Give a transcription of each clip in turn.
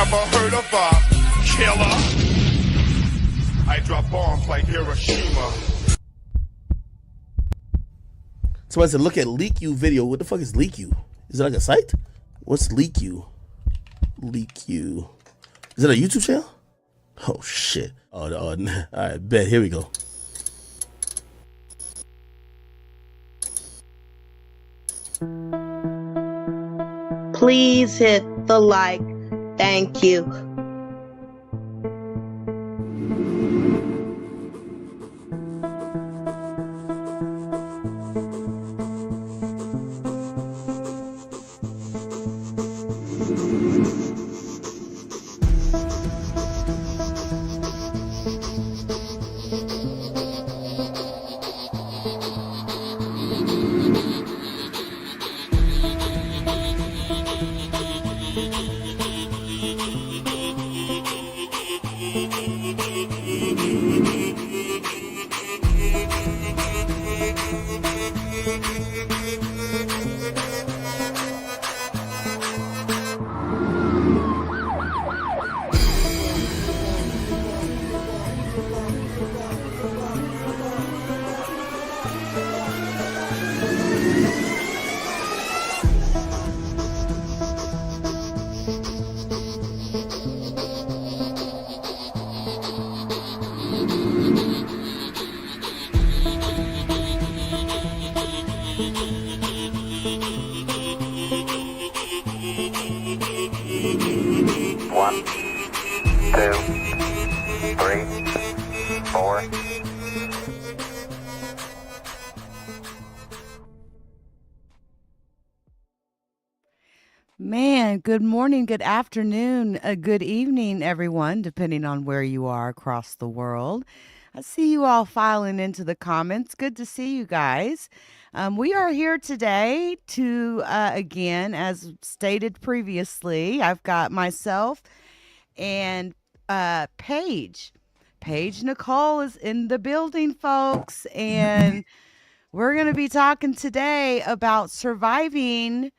Never heard of a killer. I drop bombs like Hiroshima. Somebody said, look at Leak You video. What the fuck is Leak You? Is it like a site? What's Leak You? Leak You. Is it a YouTube channel? Oh, shit. Oh, all right, bet. Here we go. Please hit the like. Thank you. One, two, three, four. Man, good morning, good afternoon, good evening, everyone, depending on where you are across the world. I see you all filing into the comments. Good to see you guys. We are here today to, again, as stated previously, I've got myself and Paige. Paige Nicole is in the building, folks, and we're going to be talking today about surviving.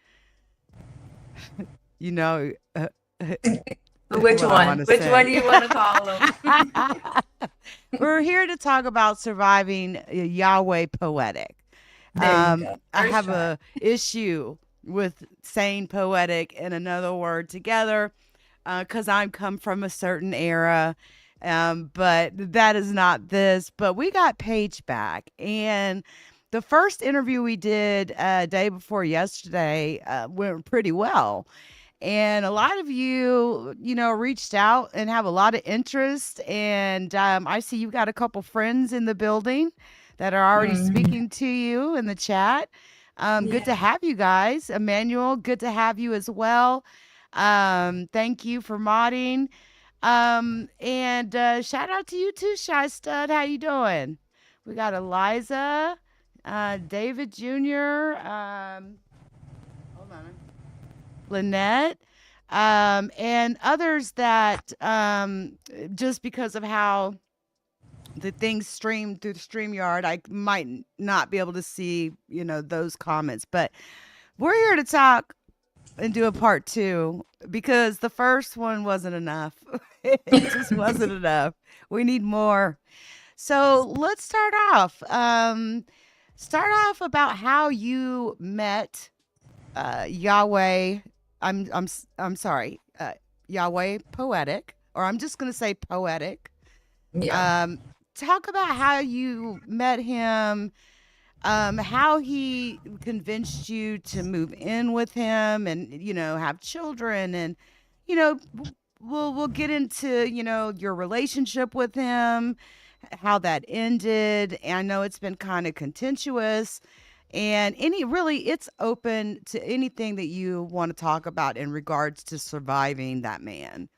You know, Which one? Which one do you want to call them? We're here to talk about surviving Yahweh Poetic. I have a issue with saying poetic and another word together because I'm come from a certain era, but that is not this. But we got Paige back, and the first interview we did day before yesterday went pretty well. And a lot of you, reached out and have a lot of interest. And I see you've got a couple friends in the building that are already speaking to you in the chat. Good to have you guys. Emmanuel, good to have you as well. Thank you for modding. And shout out to you too, Shy Stud. How you doing? We got Eliza, David Jr., hold on. Lynette, and others that just because of how the things stream through the StreamYard, I might not be able to see, those comments. But we're here to talk and do a part two because the first one wasn't enough. It just wasn't enough. We need more. So let's start off. About how you met Yahweh. I'm sorry, Yahweh Poetic, or I'm just going to say Poetic. Yeah. Talk about how you met him, how he convinced you to move in with him and, have children. And, we'll get into, your relationship with him, how that ended. And I know it's been kind of contentious. And it's open to anything that you want to talk about in regards to surviving that man.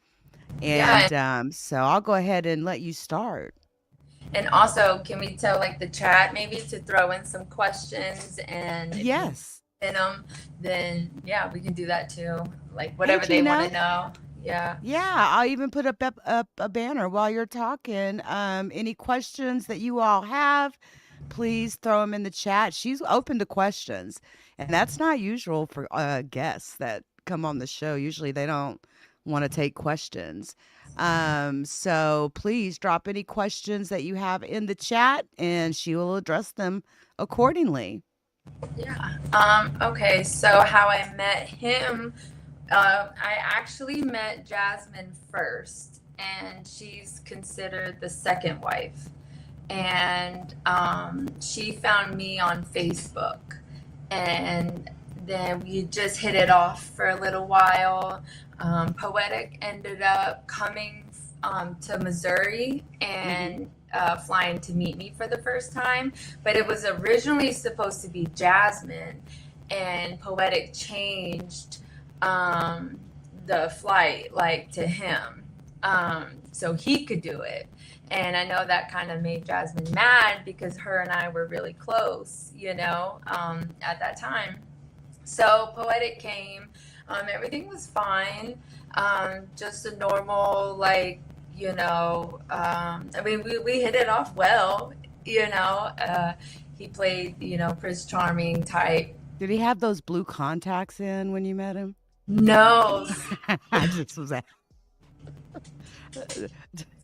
And so I'll go ahead and let you start. And also, can we tell the chat maybe to throw in some questions and Yes. in them? Then we can do that too. Whatever they Gina. want to know. Yeah. Yeah, I'll even put up a banner while you're talking. Any questions that you all have, please throw them in the chat. She's open to questions, and that's not usual for guests that come on the show. Usually they don't want to take questions. So please drop any questions that you have in the chat and she will address them accordingly. Yeah. Okay. So how I met him, I actually met Jasmine first, and she's considered the second wife. And she found me on Facebook, and then we just hit it off for a little while. Poetic ended up coming to Missouri and flying to meet me for the first time, but it was originally supposed to be Jasmine, and Poetic changed the flight like to him, so he could do it. And I know that kind of made Jasmine mad because her and I were really close, at that time. So Poetic came, everything was fine, just a normal, like, I mean, we hit it off well, he played, Prince Charming type. Did he have those blue contacts in when you met him? No. I just was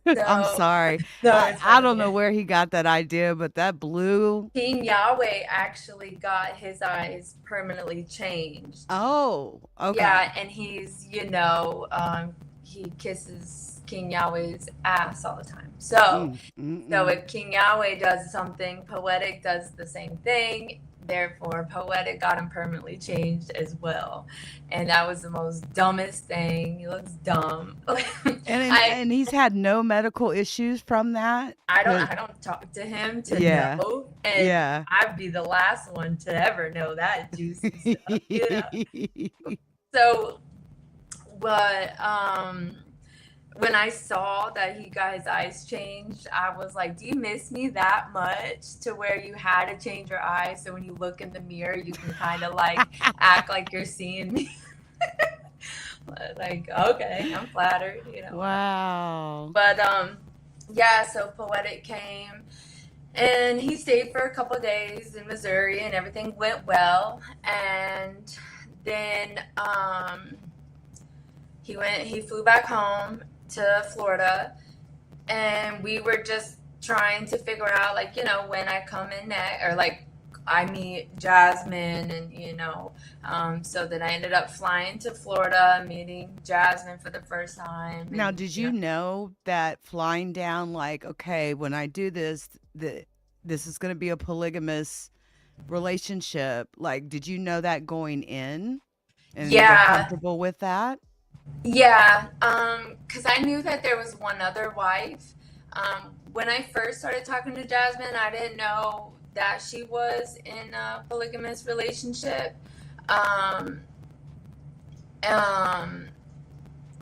No. I'm sorry. No, I don't know where he got that idea, but that blue. King Yahweh actually got his eyes permanently changed. Oh, okay. Yeah, and he's, he kisses King Yahweh's ass all the time. So if King Yahweh does something, Poetic does the same thing. Therefore, Poetic got him permanently changed as well. And that was the most dumbest thing. He looks dumb. And he's had no medical issues from that. I don't talk to him to know. And I'd be the last one to ever know that juicy stuff. So, but when I saw that he got his eyes changed, I was like, do you miss me that much to where you had to change your eyes so when you look in the mirror, you can kind of like act like you're seeing me? Like, okay, I'm flattered, Wow. But so Poetic came and he stayed for a couple of days in Missouri and everything went well. And then he flew back home to Florida, and we were just trying to figure out, like, when I come in next, or like I meet Jasmine, and so then I ended up flying to Florida, meeting Jasmine for the first time. Now, did you know that flying down, like, okay, when I do this, this is going to be a polygamous relationship? Like, did you know that going in? And you were comfortable with that? Yeah, because I knew that there was one other wife. When I first started talking to Jasmine, I didn't know that she was in a polygamous relationship.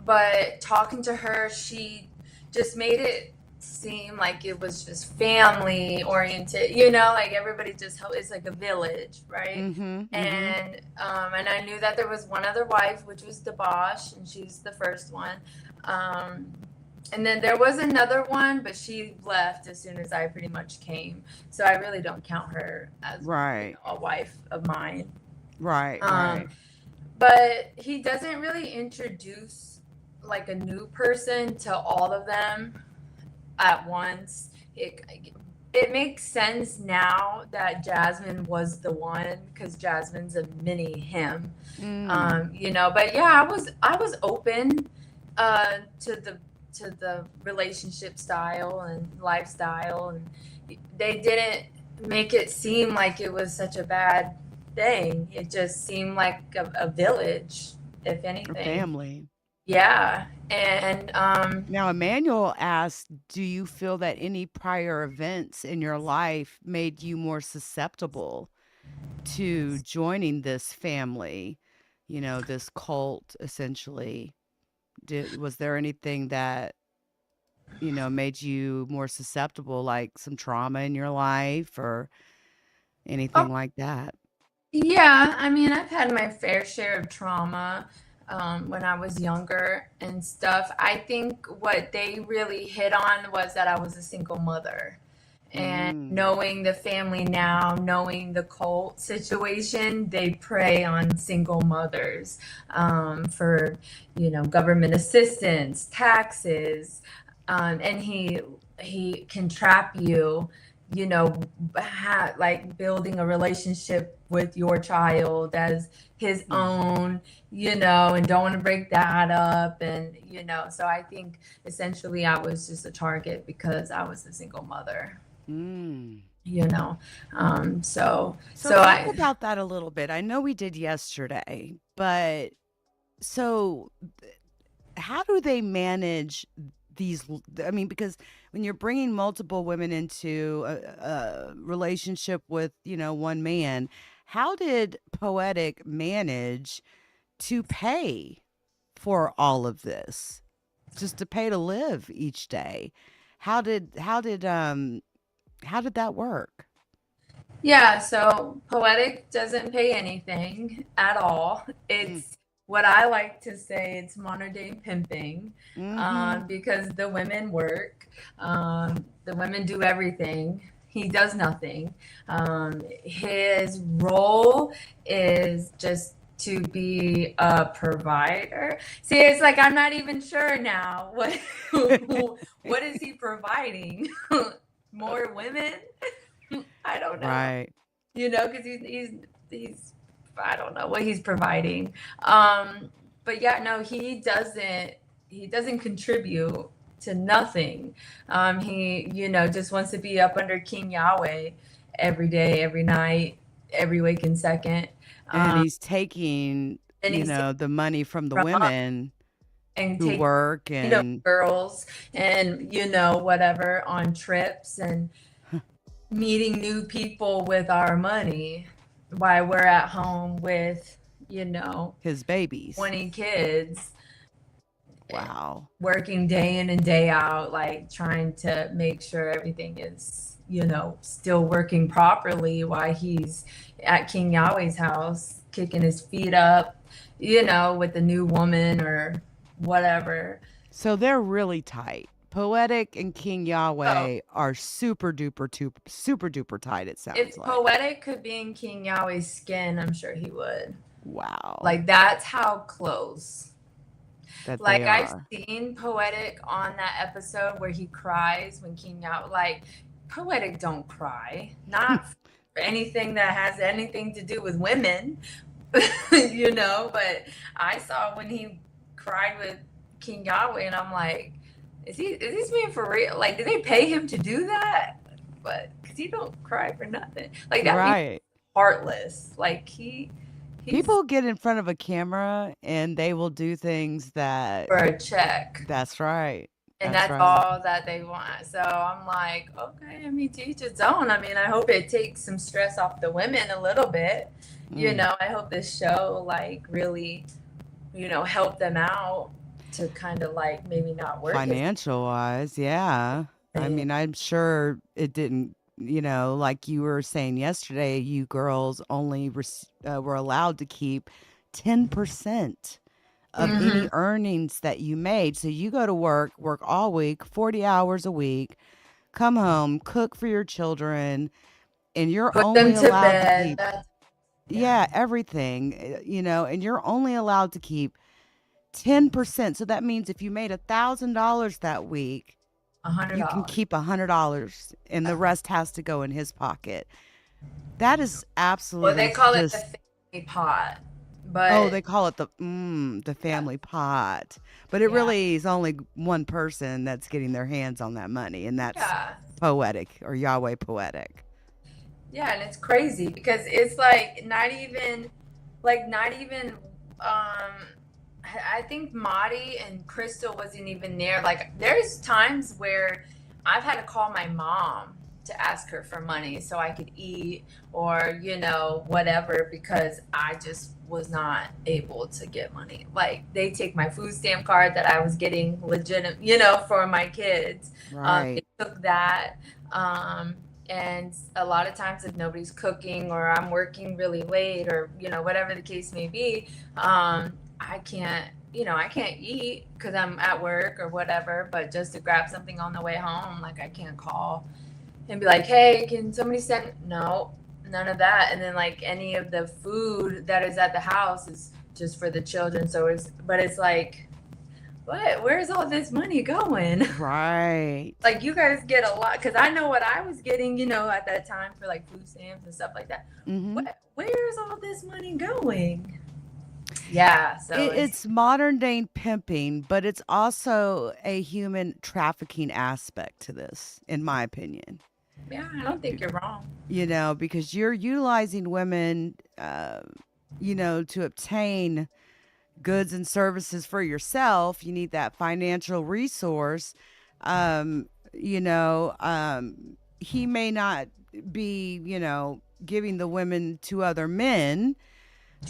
But talking to her, she just made it seem like it was just family oriented, like everybody just helped. It's like a village, right? And I knew that there was one other wife, which was Debosh, and she's the first one. And then there was another one, but she left as soon as I pretty much came. So I really don't count her as a wife of mine. Right. But he doesn't really introduce like a new person to all of them at once. It makes sense now that Jasmine was the one, because Jasmine's a mini him. But yeah, I was open to the relationship style and lifestyle, and they didn't make it seem like it was such a bad thing. It just seemed like a village, if anything. A family. Yeah. And now Emmanuel asked, do you feel that any prior events in your life made you more susceptible to joining this family, this cult, essentially? Was there anything that, made you more susceptible, like some trauma in your life or anything like that? Yeah, I mean, I've had my fair share of trauma when I was younger and stuff. I think what they really hit on was that I was a single mother. And knowing the family now, knowing the cult situation, they prey on single mothers for, government assistance, taxes, and he can trap you, like building a relationship with your child as his own, and don't want to break that up. And, so I think essentially I was just a target because I was a single mother. So talk about that a little bit. I know we did yesterday, but so how do they manage these? I mean, because when you're bringing multiple women into a relationship with, one man, how did Poetic manage to pay for all of this, just to pay to live each day? How did that work? Yeah, so Poetic doesn't pay anything at all. It's what I like to say, it's modern day pimping, because the women work, the women do everything. He does nothing. His role is just to be a provider. See, it's like I'm not even sure now what is he providing? More women? I don't know. Right. Because he's I don't know what he's providing. But yeah, no, he doesn't contribute to nothing. He just wants to be up under King Yahweh every day, every night, every waking second. And he's taking the money from the women and who work and girls and whatever on trips and meeting new people with our money while we're at home with his babies, 20 kids. Wow. Working day in and day out, like trying to make sure everything is still working properly while he's at King Yahweh's house kicking his feet up with a new woman or whatever. So they're really tight. Poetic and King Yahweh are super duper tight, it sounds if like. Poetic could be in King Yahweh's skin, I'm sure he would. Wow. Like that's how close. That like they I've are. seen Poetic on that episode where he cries when King Yahweh, like Poetic don't cry. Not for anything that has anything to do with women. But I saw when he cried with King Yahweh and I'm like, is this man for real? Like, did they pay him to do that? But because he don't cry for nothing. Like that right. Heartless. Like he's people get in front of a camera and they will do things that for a check. That's right. And that's all that they want. So I'm like, okay, I mean, to each its own. I mean, I hope it takes some stress off the women a little bit. I hope this show like really, help them out to kind of like maybe not work financial wise. Yeah. I mean, I'm sure it didn't, like you were saying yesterday, you girls only were allowed to keep 10% of any earnings that you made. So you go to work all week, 40 hours a week, come home, cook for your children, and you're put only them to allowed bed. to keep, everything, and you're only allowed to keep 10%. So that means if you made $1,000 that week, $100. you can keep $100 and the rest has to go in his pocket. That is absolutely. Well, they call it the family pot. But they call it the family pot. But it really is only one person that's getting their hands on that money, and that's Poetic or Yahweh Poetic. Yeah, and it's crazy because it's like not even I think Madi and Crystal wasn't even there. Like there's times where I've had to call my mom to ask her for money so I could eat or, whatever, because I just was not able to get money. Like they take my food stamp card that I was getting legitimate, for my kids. Right. They took that. And a lot of times if nobody's cooking or I'm working really late or, whatever the case may be, I can't eat because I'm at work or whatever, but just to grab something on the way home, like I can't call, and be like, hey, can somebody send? No, none of that. And then like any of the food that is at the house is just for the children. So it's like, what? Where's all this money going? Right. Like you guys get a lot, because I know what I was getting, at that time for like food stamps and stuff like that. Where's all this money going? Yeah, so It's modern day pimping, but it's also a human trafficking aspect to this, in my opinion. yeah, I don't think you're wrong. Because you're utilizing women, to obtain goods and services for yourself. You need that financial resource. He may not be, giving the women to other men.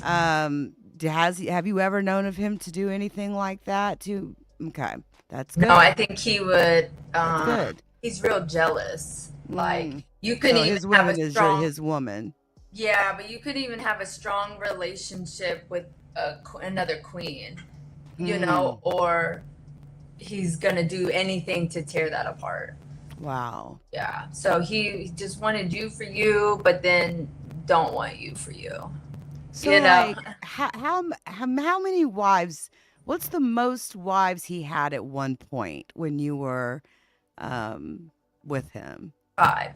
Have you ever known of him to do anything like that? Okay, that's good. No, I think he would. That's good. He's real jealous. Like you So couldn't his even have woman a is strong. his woman. Yeah, but you couldn't even have a strong relationship with another queen, or he's gonna do anything to tear that apart. Wow. Yeah. So he just wanted you for you, but then don't want you for you. So like how many wives? What's the most wives he had at one point when you were with him? 5.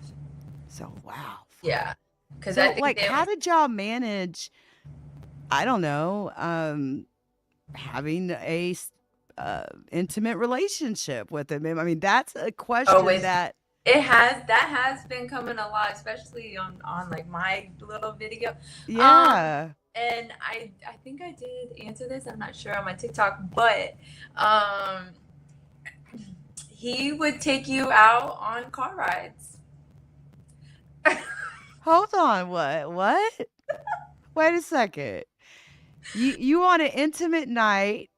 So wow. Yeah. Because So how did y'all manage? I don't know. Having a intimate relationship with him. I mean, that's a question that has been coming a lot, especially on like my little video. Yeah. And I think I did answer this. I'm not sure on my TikTok, but he would take you out on car rides. Hold on, what? Wait a second. You on an intimate night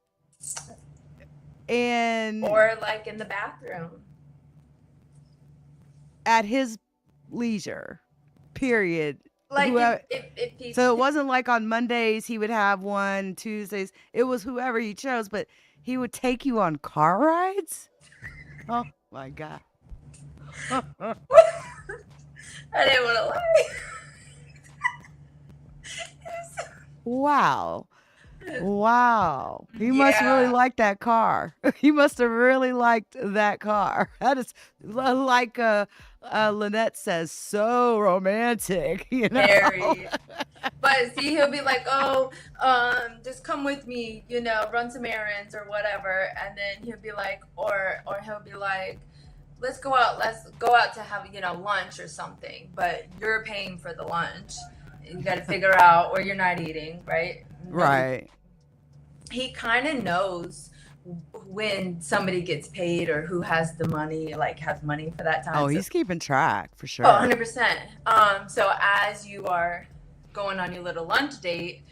or like in the bathroom at his leisure, period. Like if he, so it wasn't like on Mondays he would have one, Tuesdays. It was whoever he chose, but he would take you on car rides? Oh my God. I didn't want to lie. Wow. He must really like that car. He must have really liked that car. That is like Lynette says, so romantic, Very. But see, he'll be like, oh, just come with me, run some errands or whatever. And then he'll be like, or he'll be like, let's go out to have, lunch or something, but you're paying for the lunch. You got to figure out, or you're not eating, right? Right. He kind of knows when somebody gets paid or who has the money, like has money for that time. Oh, he's keeping track for sure. Oh, 100%. So as you are going on your little lunch date,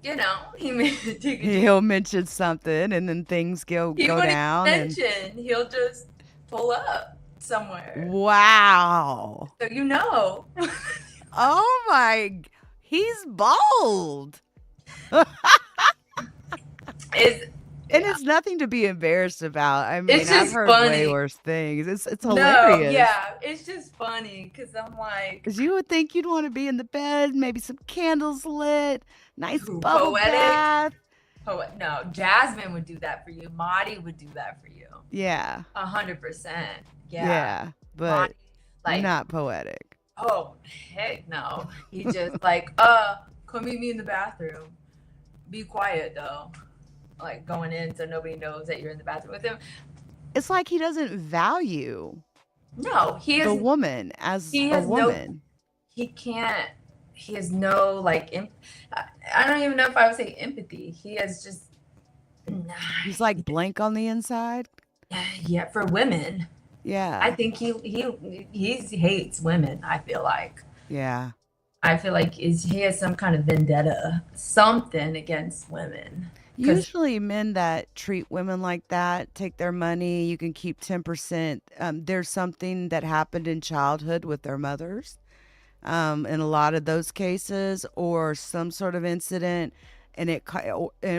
he'll mention something and then things go down. He'll just pull up somewhere. Wow. So Oh my, he's bold. It's nothing to be embarrassed about. I mean, I've heard way worse things. It's hilarious. No, yeah, it's just funny because I'm like, because you would think you'd want to be in the bed, maybe some candles lit, nice bubble bath. No, Jasmine would do that for you. Marty would do that for you. Yeah. 100%. Yeah, but Marty, not poetic. Oh, heck no. He just like, come meet me in the bathroom. Be quiet though. Like going in so nobody knows that you're in the bathroom with him. It's like he doesn't value the woman as a woman. He has no like I don't even know if I would say empathy. He has just he's like blank on the inside. Yeah, for women. Yeah. I think he hates women, I feel like. Yeah. I feel like he has some kind of vendetta, something against women. Usually men that treat women like that, take their money, you can keep 10%. There's something that happened in childhood with their mothers in a lot of those cases, or some sort of incident, and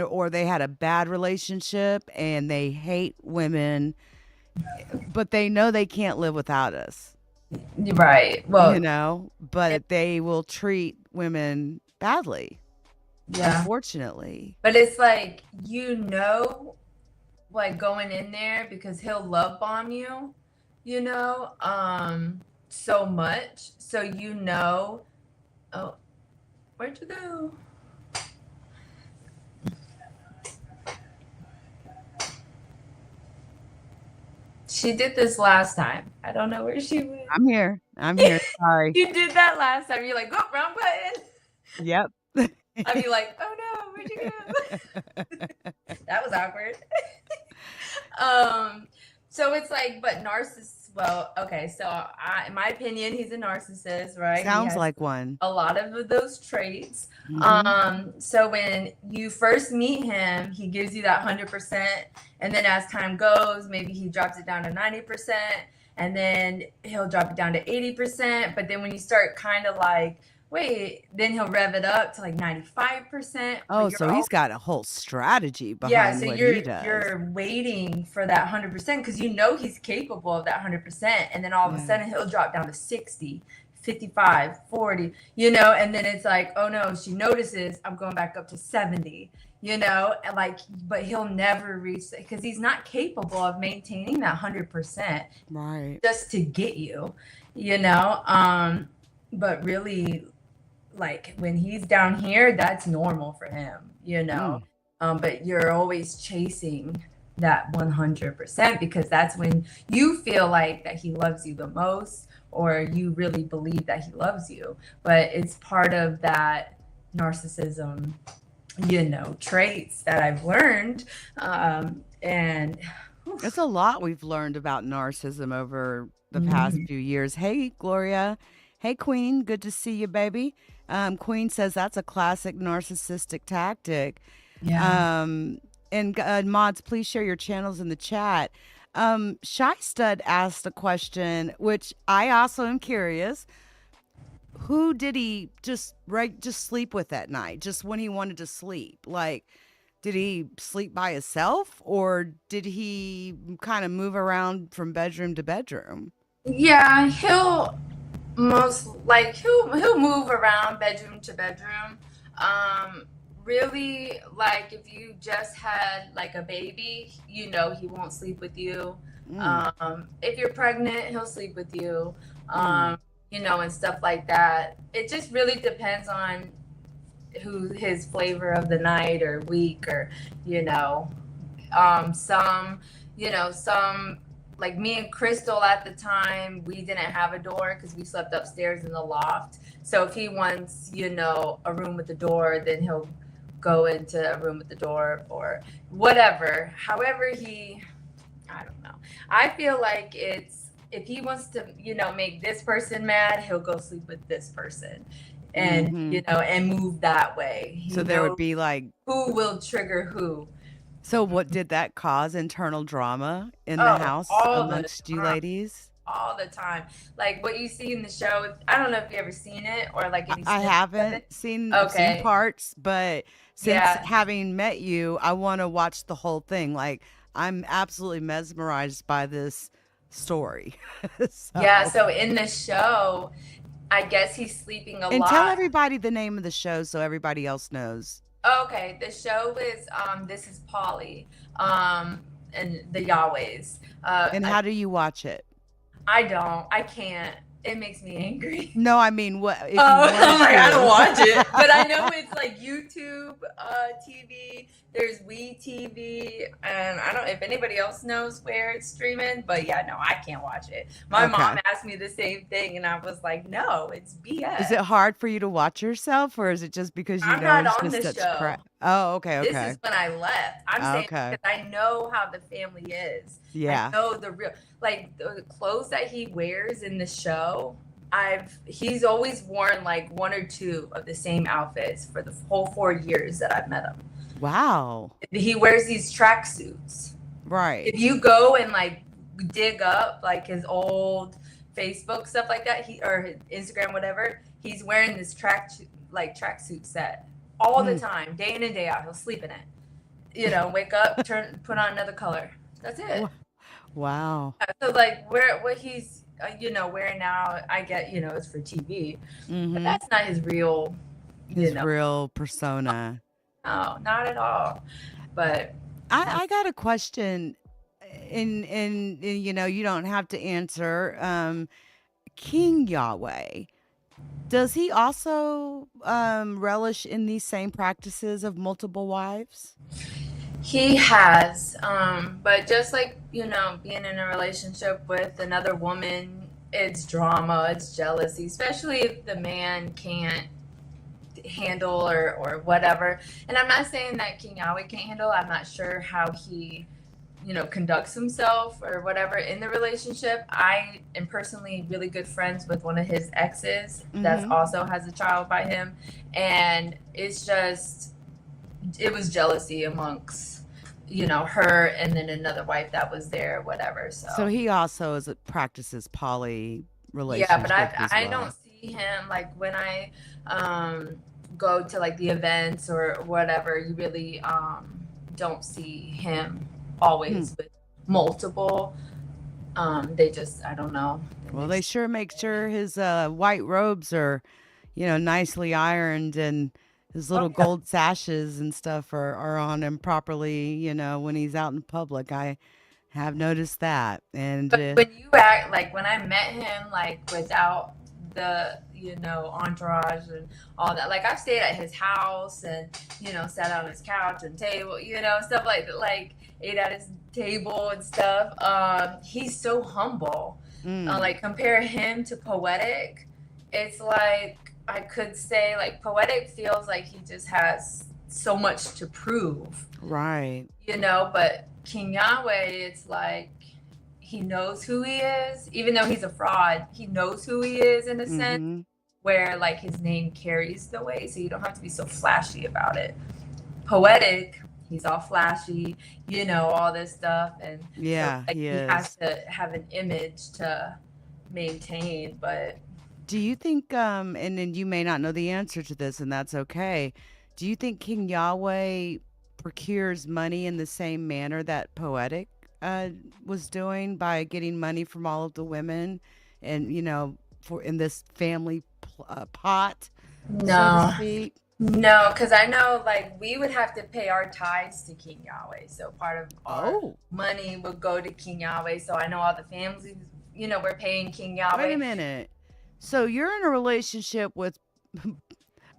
or they had a bad relationship and they hate women, but they know they can't live without us. Right. Well, but they will treat women badly, yeah. unfortunately. But it's like, like going in there because he'll love bomb you, so much. So oh, where'd you go? She did this last time. I don't know where she went. I'm here. Sorry. You did that last time. You're like, oh, wrong button. Yep. I'd be like, oh no, where'd you go? That was awkward. So it's like, but narcissists, well, okay, so in my opinion, he's a narcissist, right? Sounds like one. A lot of those traits. Mhm. So when you first meet him, he gives you that 100%, and then as time goes, maybe he drops it down to 90%, and then he'll drop it down to 80%. But then when you start kind of like, wait, then he'll rev it up to like 95%. Oh, so he's got a whole strategy behind what he does. You're waiting for that 100% because he's capable of that 100%, and then all of a sudden he'll drop down to 60, 55, 40, and then it's like, oh no, she notices I'm going back up to 70, and like, but he'll never reach it because he's not capable of maintaining that 100%, right? Just to get you, but really, like when he's down here, that's normal for him, but you're always chasing that 100% because that's when you feel like that he loves you the most, or you really believe that he loves you. But it's part of that narcissism, traits that I've learned. And it's a lot we've learned about narcissism over the past few years. Hey, Gloria. Hey, Queen. Good to see you, baby. Queen says that's a classic narcissistic tactic. Yeah. And mods, please share your channels in the chat. Shy Stud asked a question, which I also am curious. Who did he just sleep with at night? Just when he wanted to sleep? Like, did he sleep by himself, or did he kind of move around from bedroom to bedroom? Yeah, he'll move around bedroom to bedroom. Really, like if you just had like a baby, he won't sleep with you. If you're pregnant, he'll sleep with you. And stuff like that. It just really depends on who his flavor of the night or week, or some like me and Crystal at the time, we didn't have a door because we slept upstairs in the loft. So if he wants, a room with a door, then he'll go into a room with the door or whatever. However I don't know. I feel like if he wants to, make this person mad, he'll go sleep with this person. And, and move that way. So there would be like, who will trigger who. So what did that cause internal drama in the house amongst you ladies? All the time. Like what you see in the show. I don't know if you ever seen it or like any. I haven't seen parts, but since having met you, I want to watch the whole thing. Like I'm absolutely mesmerized by this story. So in the show, I guess he's sleeping a lot. And tell everybody the name of the show so everybody else knows. Okay, the show is This Is Polly, and the Yahwehs. And how do you watch it? I can't. It makes me angry. No, I mean, what? If I'm like, I don't watch it, but I know it's like YouTube TV. There's WeTV, and I don't know if anybody else knows where it's streaming. But yeah, no, I can't watch it. My mom asked me the same thing, and I was like, no, it's BS. Is it hard for you to watch yourself, or is it just because I'm not on it's the just such show. crap? Oh, okay. This is when I left. I'm saying because I know how the family is. Yeah. I know the real, like the clothes that he wears in the show. He's always worn like one or two of the same outfits for the whole 4 years that I've met him. Wow. He wears these tracksuits. Right. If you go and like dig up like his old Facebook stuff like that, or his Instagram, whatever, he's wearing this tracksuit set all the time, day in and day out. He'll sleep in it. Wake up, put on another color. That's it. Wow. So like what he's wearing out, I get, it's for TV, but Mm-hmm. that's not his real, His real persona. no, not at all. But I got a question, and you don't have to answer. King Yahweh, does he also relish in these same practices of multiple wives? he has, but just like, being in a relationship with another woman, it's drama, it's jealousy, especially if the man can't handle or whatever. And I'm not saying that King Yahweh can't handle. I'm not sure how he, conducts himself or whatever in the relationship. I am personally really good friends with one of his exes that Mhm. also has a child by him, and it was jealousy amongst her and then another wife that was there, whatever. So he also practices poly Yeah, but relationship as I well. don't see him like when I go to like the events or whatever. You really don't see him always with multiple. They just, I don't know. Well, they sure make sure his white robes are, nicely ironed, and his little gold sashes and stuff are on him properly, when he's out in public. I have noticed that. And But when you act like when I met him, like without the entourage and all that, like I've stayed at his house and sat on his couch and table, stuff like that, like ate at his table and stuff. He's so humble. Like compare him to Poetic, it's like I could say like Poetic feels like he just has so much to prove, right. But King Yahweh, it's like he knows who he is, even though he's a fraud. He knows who he is in a sense, where like his name carries the weight, so you don't have to be so flashy about it. Poetic, he's all flashy, all this stuff, and yeah, so, like, he is. has to have an image to maintain. But do you think, and then you may not know the answer to this, and that's okay. Do you think King Yahweh procures money in the same manner that Poetic was doing, by getting money from all of the women, and for in this family pot, so to speak? No, because I know like we would have to pay our tithes to King Yahweh, so part of our money would go to King Yahweh. So I know all the families, we're paying King Yahweh. Wait a minute. So you're in a relationship with,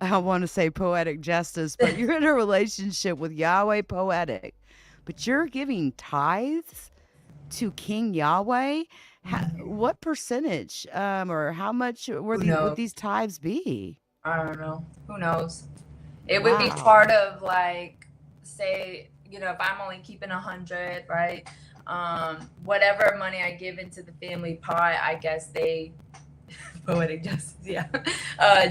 I want to say Poetic Justice, but you're in a relationship with Yahweh Poetic, but you're giving tithes to King Yahweh? What percentage, or how much would these tithes be? I don't know. Who knows? It would be part of like, say, if I'm only keeping 100, right? Whatever money I give into the family pot, I guess they Poetic Justice,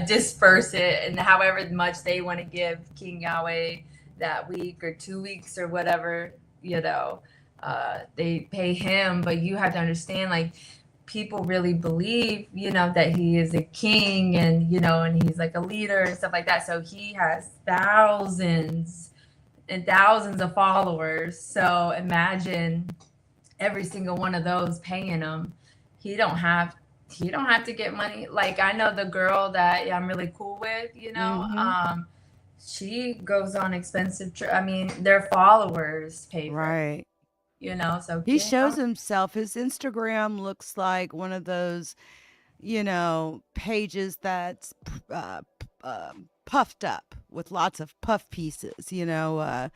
disperse it, and however much they want to give King Yahweh that week or 2 weeks or whatever, they pay him. But you have to understand, like, people really believe, that he is a king and, and he's like a leader and stuff like that. So he has thousands and thousands of followers. So imagine every single one of those paying him. He don't have to get money. Like I know the girl that I'm really cool with, she goes on expensive I mean, their followers pay for it. So he shows himself. His Instagram looks like one of those, pages that's puffed up with lots of puff pieces. A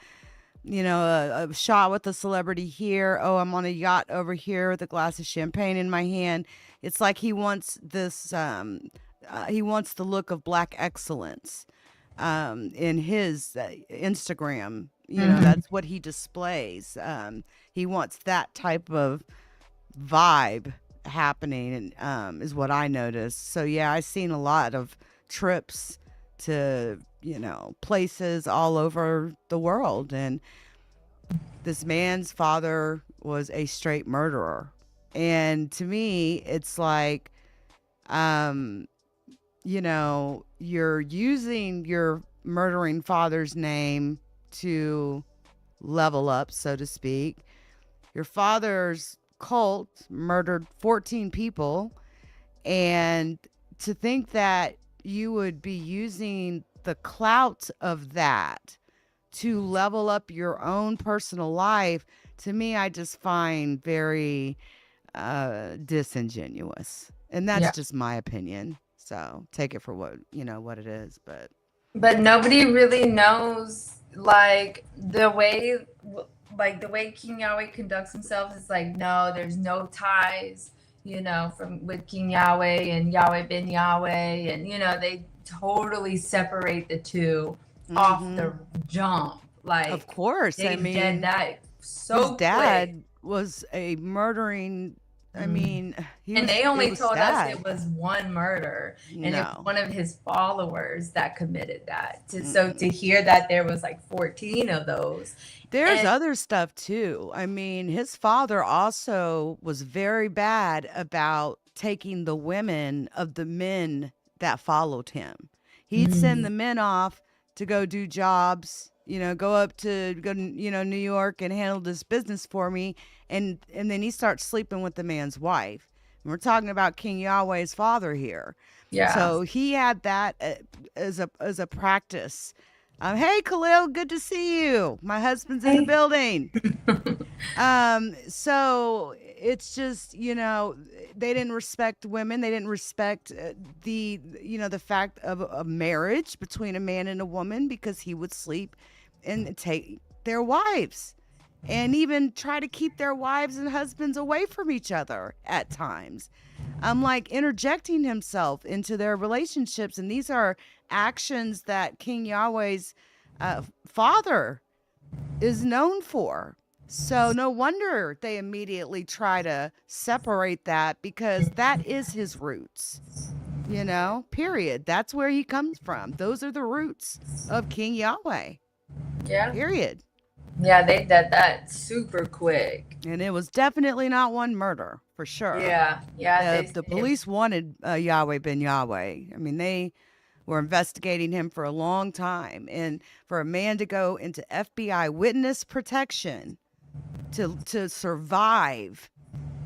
shot with a celebrity here. Oh, I'm on a yacht over here with a glass of champagne in my hand. It's like he wants this. He wants the look of Black excellence in his Instagram. That's what he displays. He wants that type of vibe happening, and is what I noticed. So yeah, I've seen a lot of trips to places all over the world, and this man's father was a straight murderer. And to me, it's like, you're using your murdering father's name to level up, so to speak. Your father's cult murdered 14 people, and to think that you would be using the clout of that to level up your own personal life, to me, I just find very disingenuous. And that's Yeah. just my opinion. So take it for what, what it is. But nobody really knows, like, the way King Yahweh conducts himself is like, no, there's no ties, from with King Yahweh and Yahweh ben Yahweh, and they totally separate the two off the jump. Like, of course, they I mean, did that his so dad quick. was a murdering. I mean, And they only it was told sad. us it was one murder, and it was No. one of his followers that committed that. So to hear that there was like 14 of those. There's other stuff too. I mean, his father also was very bad about taking the women of the men that followed him. He'd send the men off to go do jobs, go up to New York and handle this business for me, and then he starts sleeping with the man's wife. And we're talking about King Yahweh's father here. Yeah. So he had that as a practice. Hey, Khalil, good to see you. My husband's in the building. So it's just, they didn't respect women. They didn't respect the fact of a marriage between a man and a woman, because he would sleep and take their wives and even try to keep their wives and husbands away from each other at times. Like interjecting himself into their relationships. And these are actions that King Yahweh's father is known for. So no wonder they immediately try to separate that, because that is his roots, period. That's where he comes from. Those are the roots of King Yahweh. Yeah. Period. Yeah, they did that super quick. And it was definitely not one murder, for sure. Yeah. The police wanted Yahweh ben Yahweh. I mean, they were investigating him for a long time. And for a man to go into FBI witness protection to survive,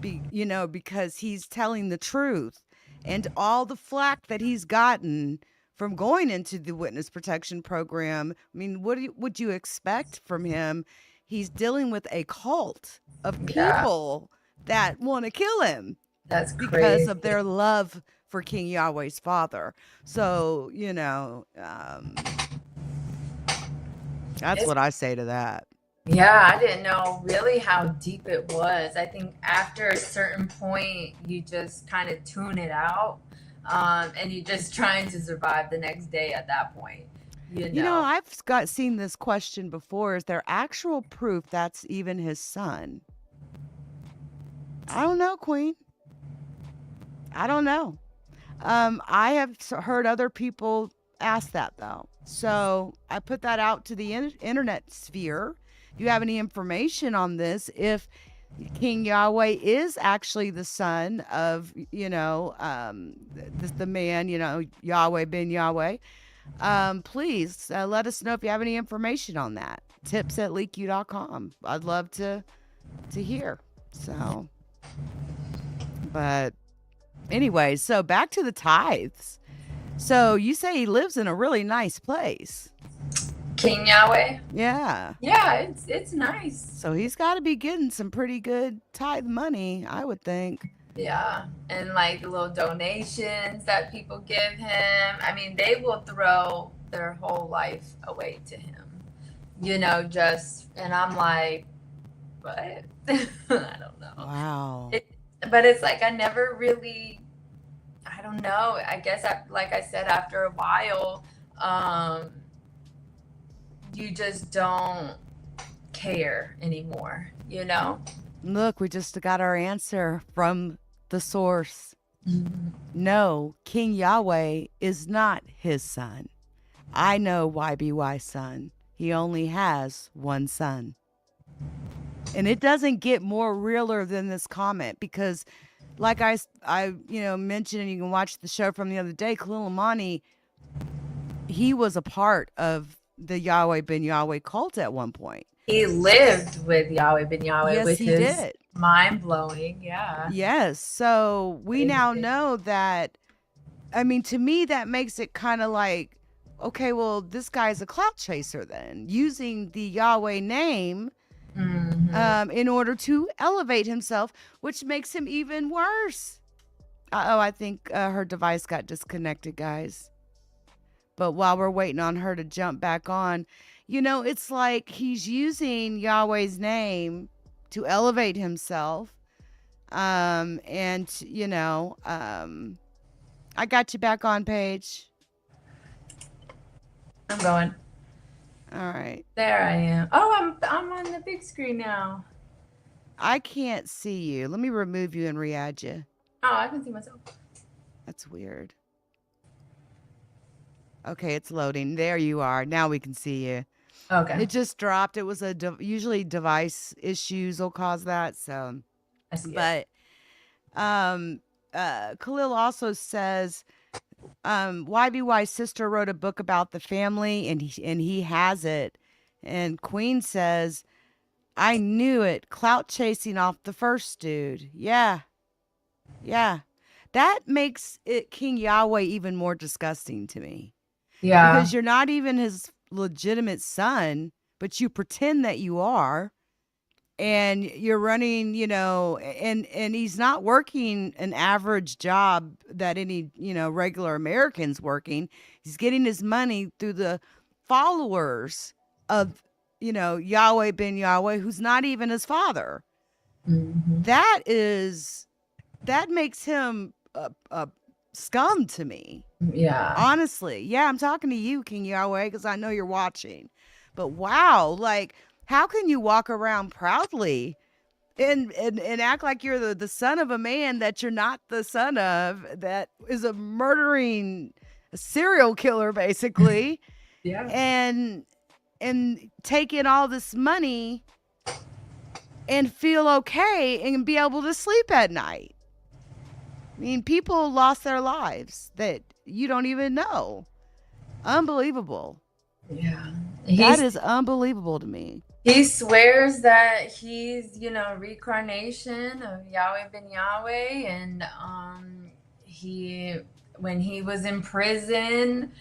because he's telling the truth, and all the flack that he's gotten from going into the witness protection program. I mean, what would you expect from him? He's dealing with a cult of people that want to kill him. That's crazy. Because of their love for King Yahweh's father. So, that's what I say to that. Yeah, I didn't know really how deep it was. I think after a certain point, you just kind of tune it out. And you're just trying to survive the next day at that point. I've seen this question before. Is there actual proof that's even his son? I don't know, Queen. I don't know. I have heard other people ask that, though. So I put that out to the internet sphere. If you have any information on this, if King Yahweh is actually the son of, the man, Yahweh ben Yahweh, please let us know if you have any information on that. tips@leaku.com. I'd love to hear. So, but anyway, so back to the tithes. So you say he lives in a really nice place. King Yahweh? Yeah. Yeah, it's nice. So he's got to be getting some pretty good tithe money, I would think. Yeah, and like the little donations that people give him. I mean, they will throw their whole life away to him. And I'm like, what? I don't know. Wow. But it's like I never really, I don't know. I guess, like I said, after a while, you just don't care anymore, Look, we just got our answer from the source. No, King Yahweh is not his son. I know YBY's son. He only has one son. And it doesn't get more realer than this comment, because like I mentioned, and you can watch the show from the other day, Khalil Amani, he was a part of the Yahweh ben Yahweh cult at one point. He lived with Yahweh Ben Yahweh, Yes, which he is did. mind blowing. Yeah. Yes. So we Crazy. now know that. I mean, to me, that makes it kind of like, okay, well, this guy's a clout chaser then, using the Yahweh name in order to elevate himself, which makes him even worse. Oh, I think her device got disconnected, guys. But while we're waiting on her to jump back on, it's like he's using Yahweh's name to elevate himself. And, I got you back on, Paige. I'm going. All right. There I am. Oh, I'm on the big screen now. I can't see you. Let me remove you and re-add you. Oh, I can see myself. That's weird. Okay, it's loading. There you are. Now we can see you. Okay. It just dropped. It was usually device issues will cause that. So, I see it. but Khalil also says, YBY's sister wrote a book about the family, and he has it. And Queen says, I knew it. Clout chasing off the first dude. Yeah. That makes it King Yahweh even more disgusting to me. Yeah. Because you're not even his legitimate son, but you pretend that you are. And you're running, and he's not working an average job that any, regular American's working. He's getting his money through the followers of, Yahweh Ben Yahweh, who's not even his father. That makes him a scum to me. Yeah. Honestly. Yeah, I'm talking to you, King Yahweh, because I know you're watching. But wow, like, how can you walk around proudly and act like you're the son of a man that you're not the son of, that is a murdering serial killer, basically? Yeah. And take in all this money and feel okay and be able to sleep at night. I mean, people lost their lives that you don't even know. Unbelievable. Yeah. That is unbelievable to me. He swears that he's, reincarnation of Yahweh Ben Yahweh, and when he was in prison,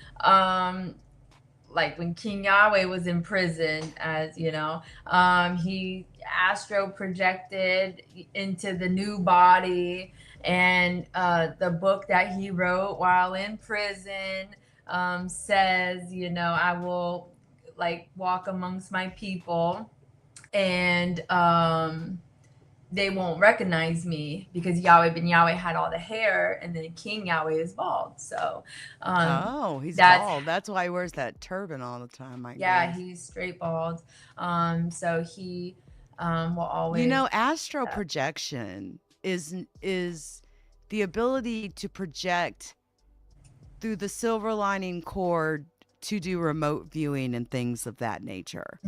like when King Yahweh was in prison, as he astro projected into the new body, and the book that he wrote while in prison says, I will walk amongst my people, and they won't recognize me because Yahweh Ben Yahweh had all the hair, and then King Yahweh is bald. So he's bald. That's why he wears that turban all the time. I guess. He's straight bald. So he will always. Astro projection is the ability to project through the silver lining cord to do remote viewing and things of that nature.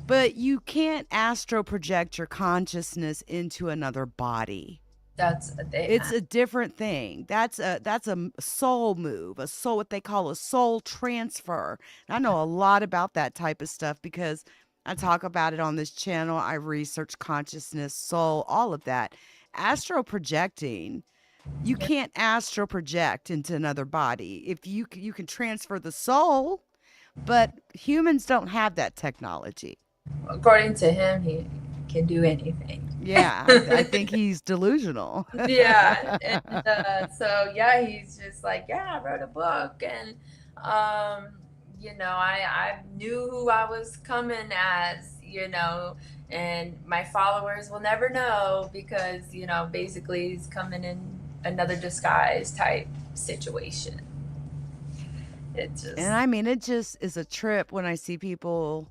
But you can't astro project your consciousness into another body. It's a different thing. That's a soul move, what they call a soul transfer. And I know a lot about that type of stuff because I talk about it on this channel. I research consciousness, soul, all of that. Astro projecting, you can't astro project into another body. If you can transfer the soul, but humans don't have that technology. According to him, he can do anything. Yeah, I think he's delusional. Yeah, and he's just like, I wrote a book, and I knew who I was coming as, and my followers will never know because basically he's coming in another disguise type situation. It just is a trip when I see people.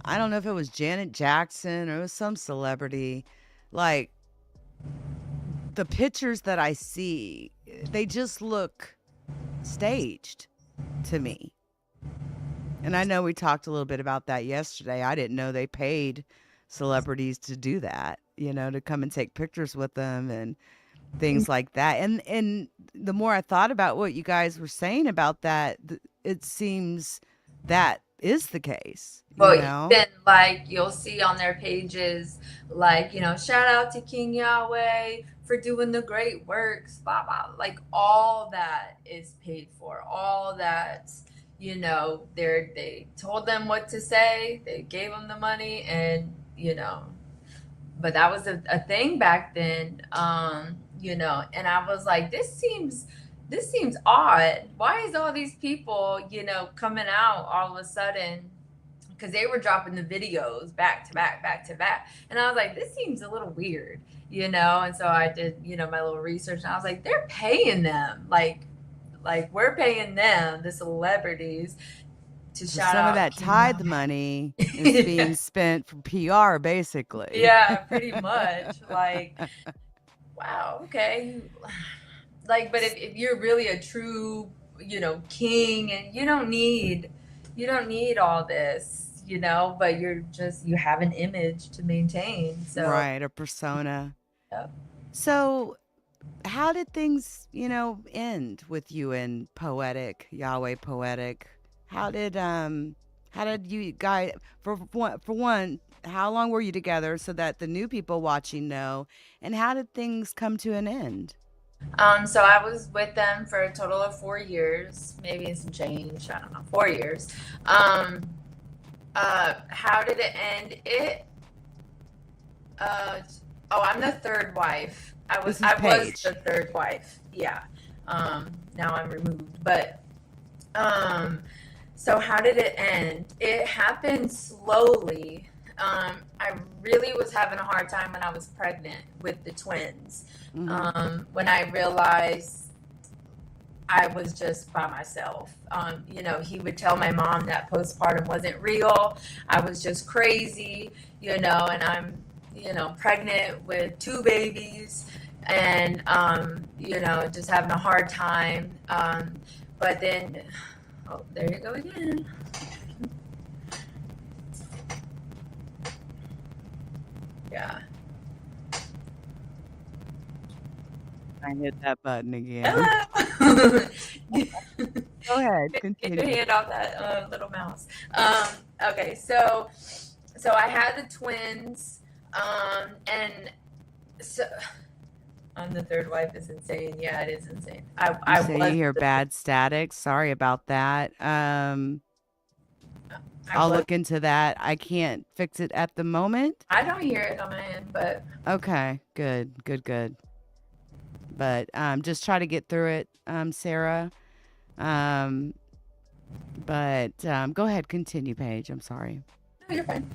I don't know if it was Janet Jackson or it was some celebrity. Like, the pictures that I see, they just look staged to me. And I know we talked a little bit about that yesterday. I didn't know they paid celebrities to do that, to come and take pictures with them and things like that. And the more I thought about what you guys were saying about that, it seems that is the case, Well, you know? even like you'll see on their pages, like, shout out to King Yahweh for doing the great works, blah, blah. Like all that is paid for. All that, they told them what to say, they gave them the money, and, but that was a thing back then, and I was like, this seems odd. Why is all these people, coming out all of a sudden? Because they were dropping the videos back to back, back to back. And I was like, this seems a little weird, And so I did, my little research, and I was like, they're paying them. Like we're paying them, the celebrities, to So shout some out of that King tithe Yahweh. money is being spent for PR, basically. Yeah, pretty much. Like, wow, okay. Like, but if you're really a true, king, and you don't need all this, but you have an image to maintain. So Right, a persona. yeah. So how did things, end with you and Yahweh Poetic? How did you guys for one, how long were you together so that the new people watching know? And how did things come to an end? So I was with them for a total of 4 years, maybe some change. I don't know, 4 years. How did it end? I'm the third wife. I was Paige. the third wife. Yeah. Now I'm removed. But so how did it end? It happened slowly. I really was having a hard time when I was pregnant with the twins. When I realized I was just by myself. He would tell my mom that postpartum wasn't real. I was just crazy, and I'm, pregnant with 2 babies, and, just having a hard time. But then, oh, there you go again. Yeah. I hit that button again. Hello. Go ahead, Get your continue. hand off that little mouse. Okay, so I had the twins, and so I'm the third wife is insane. Yeah, it is insane. I You say was you hear the- bad static. Sorry about that. I I'll was- look into that. I can't fix it at the moment. I don't hear it on my end, but Okay, good. But just try to get through it, Sarah. But go ahead, continue, Paige. I'm sorry. no, you're fine.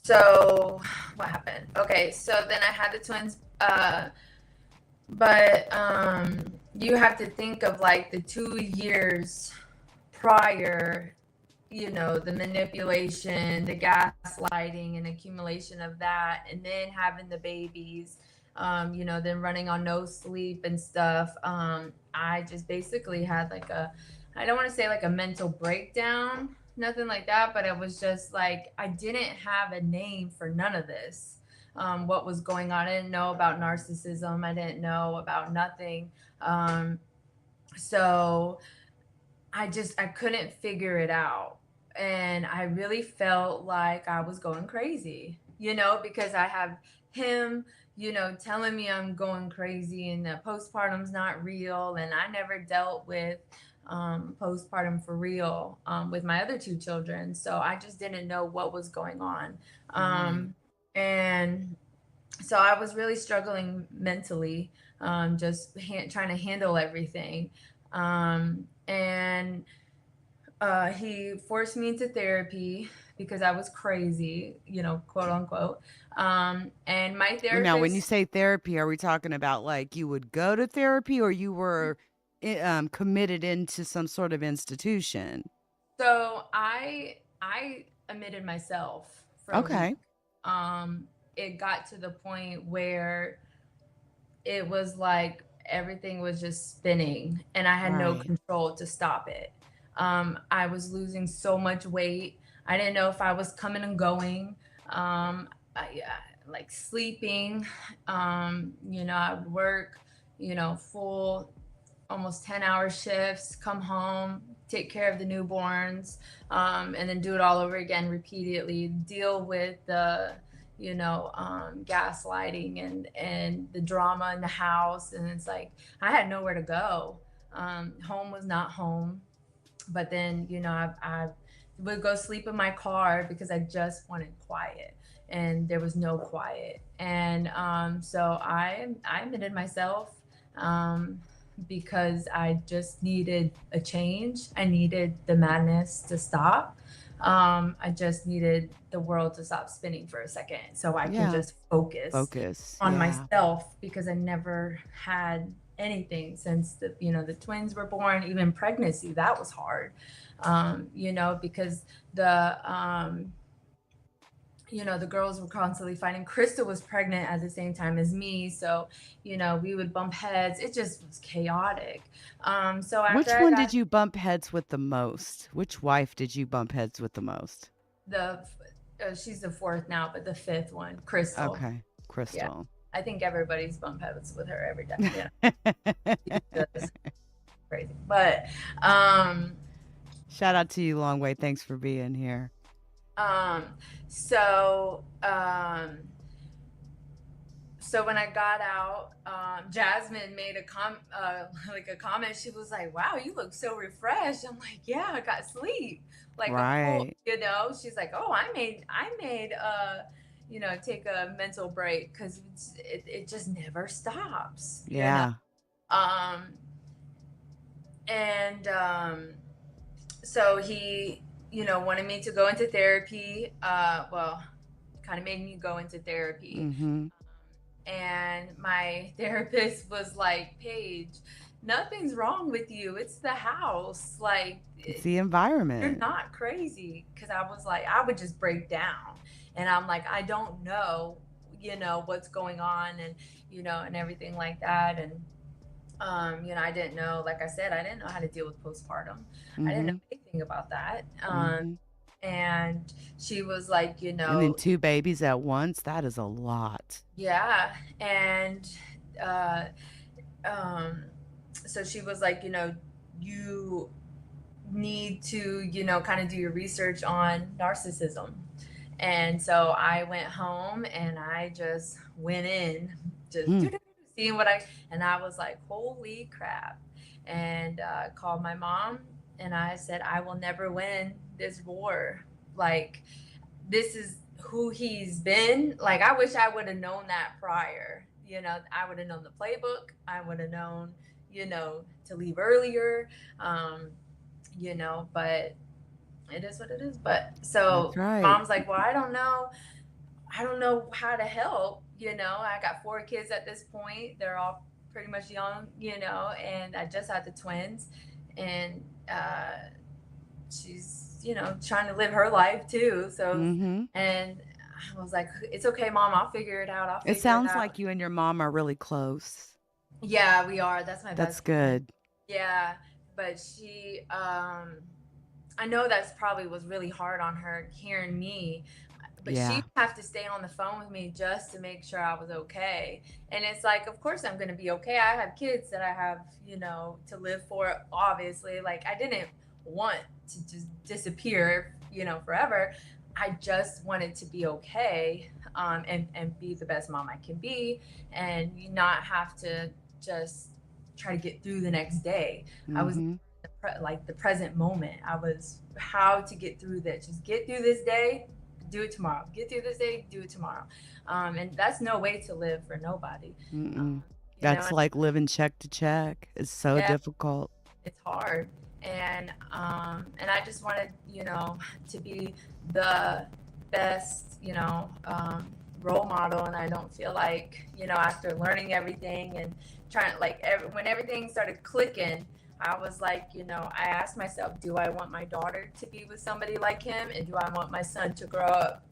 So what happened? Okay, so then I had the twins, but you have to think of like the 2 years prior, the manipulation, the gaslighting and accumulation of that, and then having the babies, then running on no sleep and stuff. I just basically had like I don't want to say like a mental breakdown, nothing like that, but it was just like I didn't have a name for none of this. What was going on? I didn't know about narcissism. I didn't know about nothing. So I couldn't figure it out. And I really felt like I was going crazy, because I have him, telling me I'm going crazy and that postpartum's not real. And I never dealt with postpartum for real with my other 2 children. So I just didn't know what was going on. And so I was really struggling mentally, just trying to handle everything. And he forced me into therapy because I was crazy, quote unquote. And my therapist. Now, when you say therapy, are we talking about like you would go to therapy, or you were committed into some sort of institution? So I admitted myself. Okay. It got to the point where it was like everything was just spinning, and I had no Right. control to stop it. I was losing so much weight. I didn't know if I was coming and going. Like sleeping. I would work, full, almost 10-hour shifts, come home, take care of the newborns, and then do it all over again repeatedly, deal with the, gaslighting and the drama in the house. And it's like, I had nowhere to go. Home was not home. But then, I would go sleep in my car because I just wanted quiet, and there was no quiet. And so I admitted myself, because I just needed a change. I needed the madness to stop. I just needed the world to stop spinning for a second so I can just focus on myself, because I never had anything since the twins were born. Even pregnancy, that was hard, because the girls were constantly fighting. Krista was pregnant at the same time as me, so we would bump heads. It just was chaotic. So after Which one did you bump heads with the most? Which wife did you bump heads with the most? She's the fourth now, but the fifth one, Crystal. Okay, Crystal. Yeah. I think everybody's bump heads with her every day. Crazy. But shout out to you, Long Way. Thanks for being here. So when I got out, Jasmine made a comment. She was like, "Wow, you look so refreshed." I'm like, "Yeah, I got sleep." Like, right. She's like, "Oh, I made take a mental break, because it just never stops." Yeah. So he, wanted me to go into therapy. Kind of made me go into therapy. Mm-hmm. And my therapist was like, "Paige, nothing's wrong with you. It's the house. Like, it's the environment. You're not crazy." Because I was like, I would just break down. And I'm like, I don't know, what's going on, and, and everything like that. And, I didn't know, like I said, I didn't know how to deal with postpartum. Mm-hmm. I didn't know anything about that. And she was like, and then 2 babies at once, that is a lot. Yeah. And, so she was like, you need to, kind of do your research on narcissism. And so I went home and I just went in, just seeing and I was like, holy crap. And called my mom, and I said, I will never win this war. Like, this is who he's been. Like, I wish I would have known that prior. I would have known the playbook. I would have known, to leave earlier, but it is what it is. But so right. Mom's like, well, I don't know how to help. I got 4 kids at this point. They're all pretty much young, and I just had the twins, and she's, trying to live her life too. So, and I was like, it's okay, Mom, I'll figure it out. It sounds like you and your mom are really close. Yeah, we are. That's my best. That's good. Yeah. But she, I know that's probably was really hard on her hearing me, but she'd have to stay on the phone with me just to make sure I was okay. And it's like, of course I'm going to be okay. I have kids that I have, to live for, obviously. Like, I didn't want to just disappear, forever. I just wanted to be okay, and be the best mom I can be, and not have to just try to get through the next day. I was the present moment. I was how to get through this. Just get through this day, do it tomorrow. Get through this day, do it tomorrow. And that's no way to live for nobody. That's like living check to check. It's so difficult. It's hard. And I just wanted, to be the best, role model. And I don't feel like, after learning everything and trying, when everything started clicking, I was like, I asked myself, do I want my daughter to be with somebody like him? And do I want my son to grow up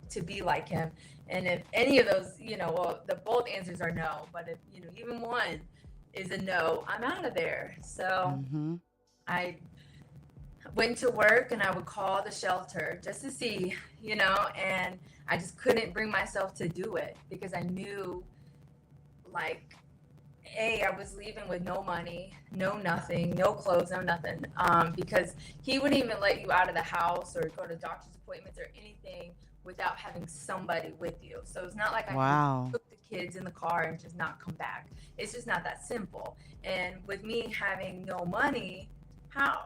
to be like him? And if any of those, the both answers are no, but if, even one is a no, I'm out of there. So I went to work and I would call the shelter just to see, and I just couldn't bring myself to do it because I knew, I was leaving with no money, no nothing, no clothes, no nothing, because he wouldn't even let you out of the house or go to doctor's appointments or anything without having somebody with you. So it's not like I Wow. could took the kids in the car and just not come back. It's just not that simple. And with me having no money, how?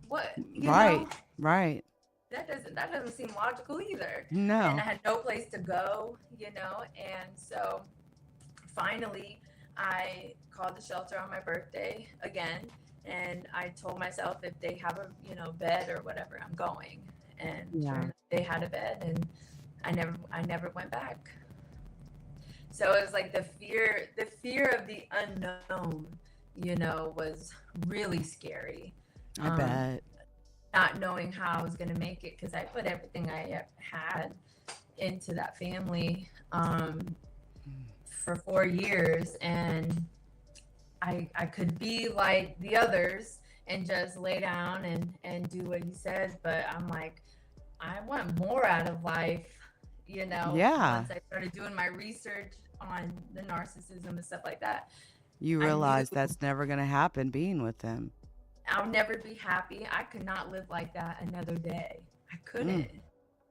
What? You Right. know? Right. That doesn't seem logical either. No. And I had no place to go, you know, and so finally I called the shelter on my birthday again, and I told myself if they have a, you know, bed or whatever, I'm going. And Yeah. sure enough, they had a bed, and I never went back. So it was like the fear of the unknown, you know, was really scary. I bet. Not knowing how I was going to make it, because I put everything I had into that family for 4 years, and I could be like the others and just lay down and do what he says, but I'm like, I want more out of life, you know. Yeah. Once I started doing my research on the narcissism and stuff like that, You I realize knew that's never going to happen being with them. I'll never be happy. I could not live like that another day. I couldn't.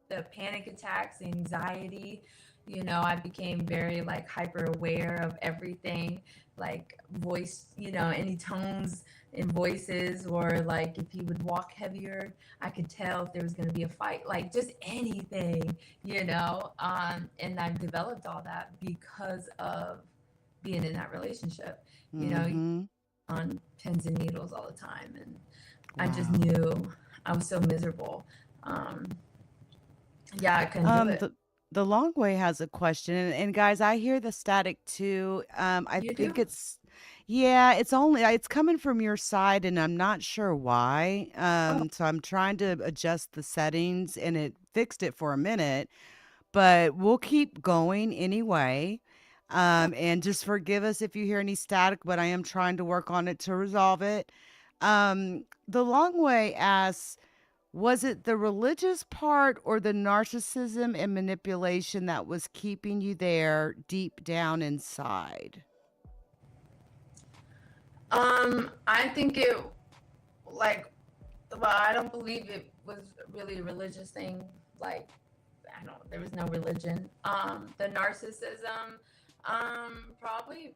The panic attacks, the anxiety, you know, I became very like hyper aware of everything, like voice, you know, any tones in voices, or like if he would walk heavier, I could tell if there was going to be a fight, like just anything, you know. And I've developed all that because of being in that relationship, you know. Mhm. On pins and needles all the time, and I just Wow. knew I was so miserable. Yeah, I couldn't do it. The long way has a question, and guys, I hear the static too. I You think do? it's coming from your side, and I'm not sure why. Oh, So I'm trying to adjust the settings, and it fixed it for a minute, but we'll keep going anyway. And just forgive us if you hear any static, but I am trying to work on it to resolve it. The long way asks, was it the religious part or the narcissism and manipulation that was keeping you there deep down inside? I think it, like, well, I don't believe it was really a religious thing. Like, I don't, there was no religion. The narcissism, probably,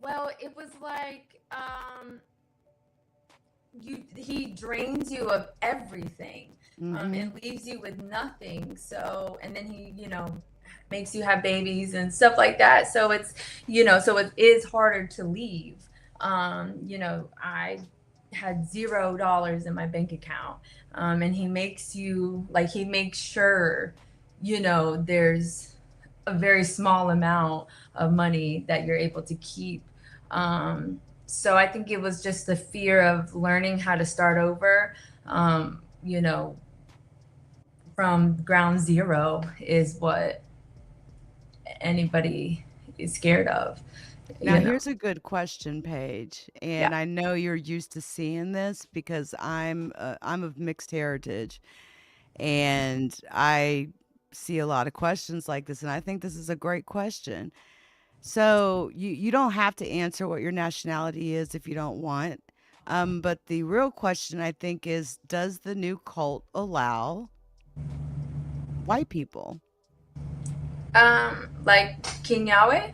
well, it was like, he drains you of everything, Mm-hmm. and leaves you with nothing. So, and then he, you know, makes you have babies and stuff like that. So it's, you know, so it is harder to leave. You know, I had $0 in my bank account, and he makes you, like, he makes sure, you know, there's a very small amount of money that you're able to keep. So I think it was just the fear of learning how to start over, you know, from ground zero is what anybody is scared of. Now, You know. here's a good question, Paige, Yeah. and I know you're used to seeing this because I'm of mixed heritage, and I see a lot of questions like this, and I think this is a great question. So you don't have to answer what your nationality is if you don't want. But the real question I think is, does the new cult allow white people? Like King Yahweh.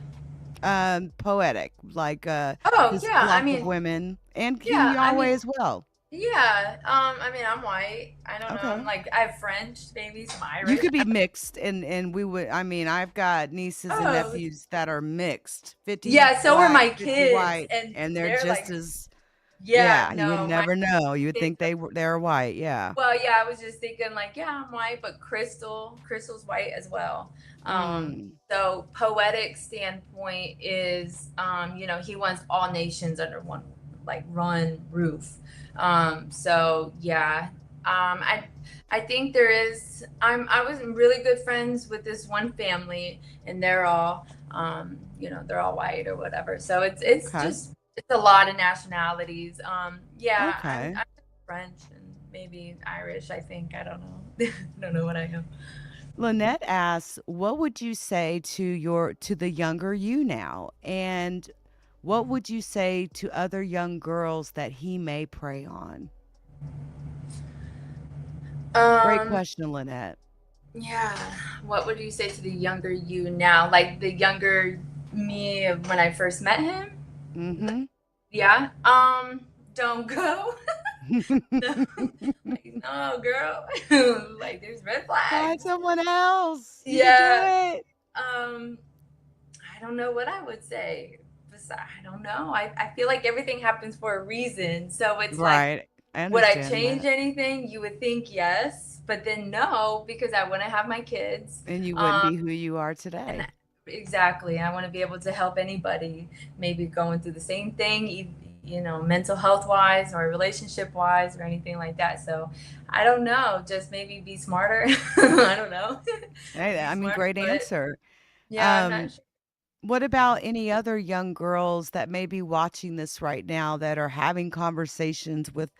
Poetic, like Oh this yeah, I flock of mean, women and King yeah, I Yahweh mean, as well. yeah. I mean, I'm white. I don't know. I'm Okay. like, I have French, maybe some You Irish. could be mixed, and we would. I mean, I've got nieces and Oh, nephews that are mixed, 50 yeah. So are black, my 50 kids, white, and and they're they're just like, as, yeah, yeah, you would no, my never know. You would kids think are. they're white. Yeah. Well, yeah, I was just thinking like, yeah, I'm white, but Crystal's white as well. Mm. So poetic standpoint is, you know, he wants all nations under one, like, run roof. So yeah, I think there is. I was really good friends with this one family, and they're all, you know, they're all white or whatever. So it's Okay. just, it's a lot of nationalities. Yeah, Okay. I'm French and maybe Irish. I think, I don't know. I don't know what I am. Lynette asks, "What would you say to the younger you now, and what would you say to other young girls that he may prey on?" Great Um, question, Lynette. yeah. What would you say to the younger you now? Like the younger me of when I first met him? Mm-hmm. Yeah. Don't go. No. Like, no, girl. Like there's red Find flags. someone else. You can do Yeah. it. Um, I don't know what I would say. I don't know. I feel like everything happens for a reason. So it's like, Right. I would I understand change that. anything? You would think yes, but then no, because I want to have my kids. And you wouldn't be who you are And today. exactly, I want to be able to help anybody maybe going through the same thing, mental health wise or relationship wise or anything like that. So I don't know, just maybe be smarter. I don't know. Hey, Be I mean, smarter, great but answer. yeah, I'm not Um, sure. what about any other young girls that may be watching this right now that are having conversations with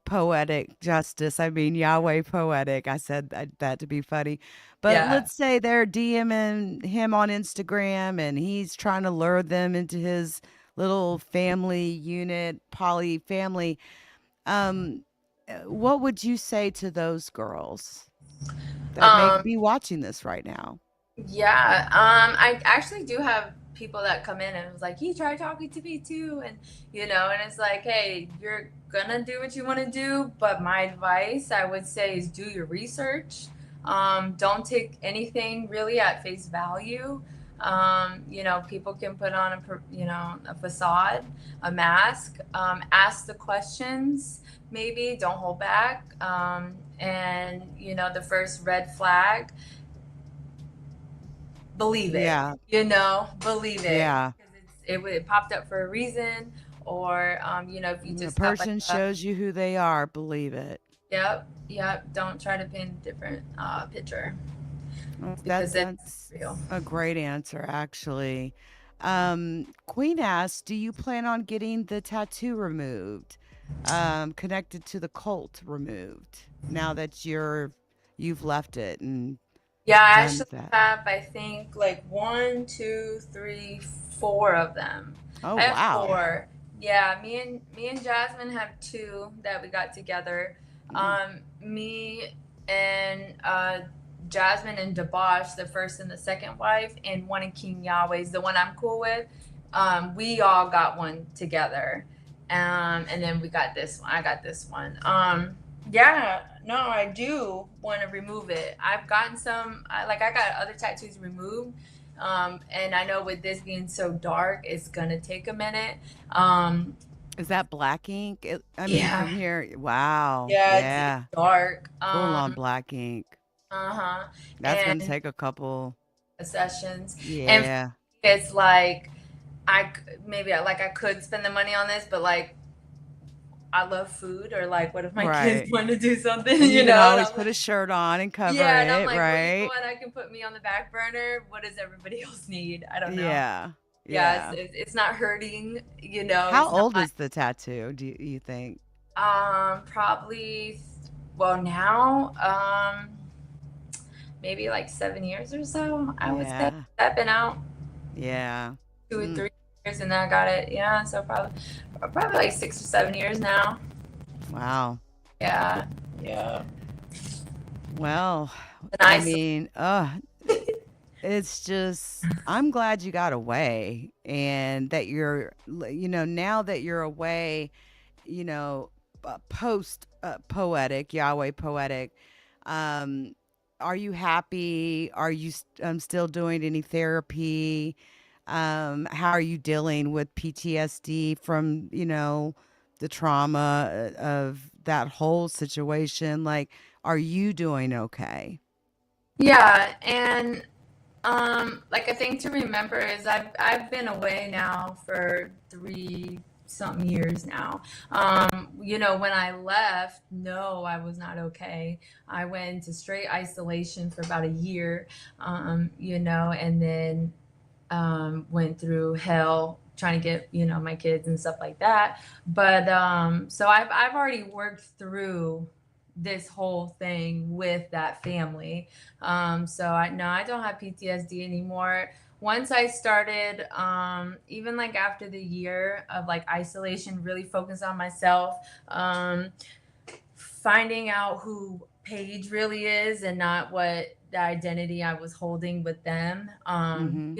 Poetic Justice? I mean, Yahweh Poetic. I said that to be funny. But Yeah. let's say they're DMing him on Instagram and he's trying to lure them into his little family unit, poly family. Um, what would you say to those girls that may Um, be watching this right now? Yeah, I actually do have people that come in and was like, he tried talking to me too, and and it's like, hey, you're gonna do what you want to do, but my advice I would say is do your research. Don't take anything really at face value. People can put on a facade, a mask. Ask the questions, maybe don't hold back. And the first red flag, believe it. Yeah, Believe it yeah. because it popped up for a reason, or if you The just have like person a shows you who they are, believe it. yep, yep. Don't try to paint a different picture That because it's that's real. a great answer, actually. Queen asked, "Do you plan on getting the tattoo removed, connected to the cult removed, now that you've left it and Yeah, I done actually that?" have I think like one, two, three, four of them. Oh, I have wow. four. Yeah, me and Jasmine have two that we got together. Mhm. Me and Jasmine and Debosh, the first and the second wife, and one in King Yahweh's, the one I'm cool with. We all got one together. And then we got this one. I got this one. Yeah, no, I do want to remove it. I've gotten I got other tattoos removed. And I know with this being so dark, it's gonna take a minute. Um, Is that black ink? I mean, yeah, from here, wow. yeah, it's Yeah. dark. Full on black ink. Uh-huh. That's gonna And take a couple. sessions. And for Yeah. me, it's like maybe I could spend the money on this, but like I love food, or like what if my kids Right. want to do something, And you can And always I'm put like, a shirt on and cover yeah, and I'm it, like, well, right? what? I can put me on the back burner. What does everybody else need? I don't know. Yeah. Yeah, Yeah. it's not hurting, How it's old not is the tattoo, do you think? probably well now maybe like 7 years or so, I would say. Yeah. I've been out Yeah. two or Mm, 3 years and then I got it. Yeah, so probably like 6 or 7 years now. wow. Yeah, yeah. Well, I Nice. mean, it's just I'm glad you got away and that now that you're away, you know, post poetic, Yahweh Poetic, um, are you happy? Are you still doing any therapy? How are you dealing with PTSD from, the trauma of that whole situation? Like, are you doing okay? Yeah, and like a thing to remember is I've been away now for 3 something years now. When I left, no, I was not okay. I went into straight isolation for about a year, and then went through hell trying to get my kids and stuff like that. But so I've already worked through this whole thing with that family. So I don't have PTSD anymore. Once I started, even like after the year of like isolation, really focus on myself, finding out who Paige really is and not what the identity I was holding with them. Mm-hmm.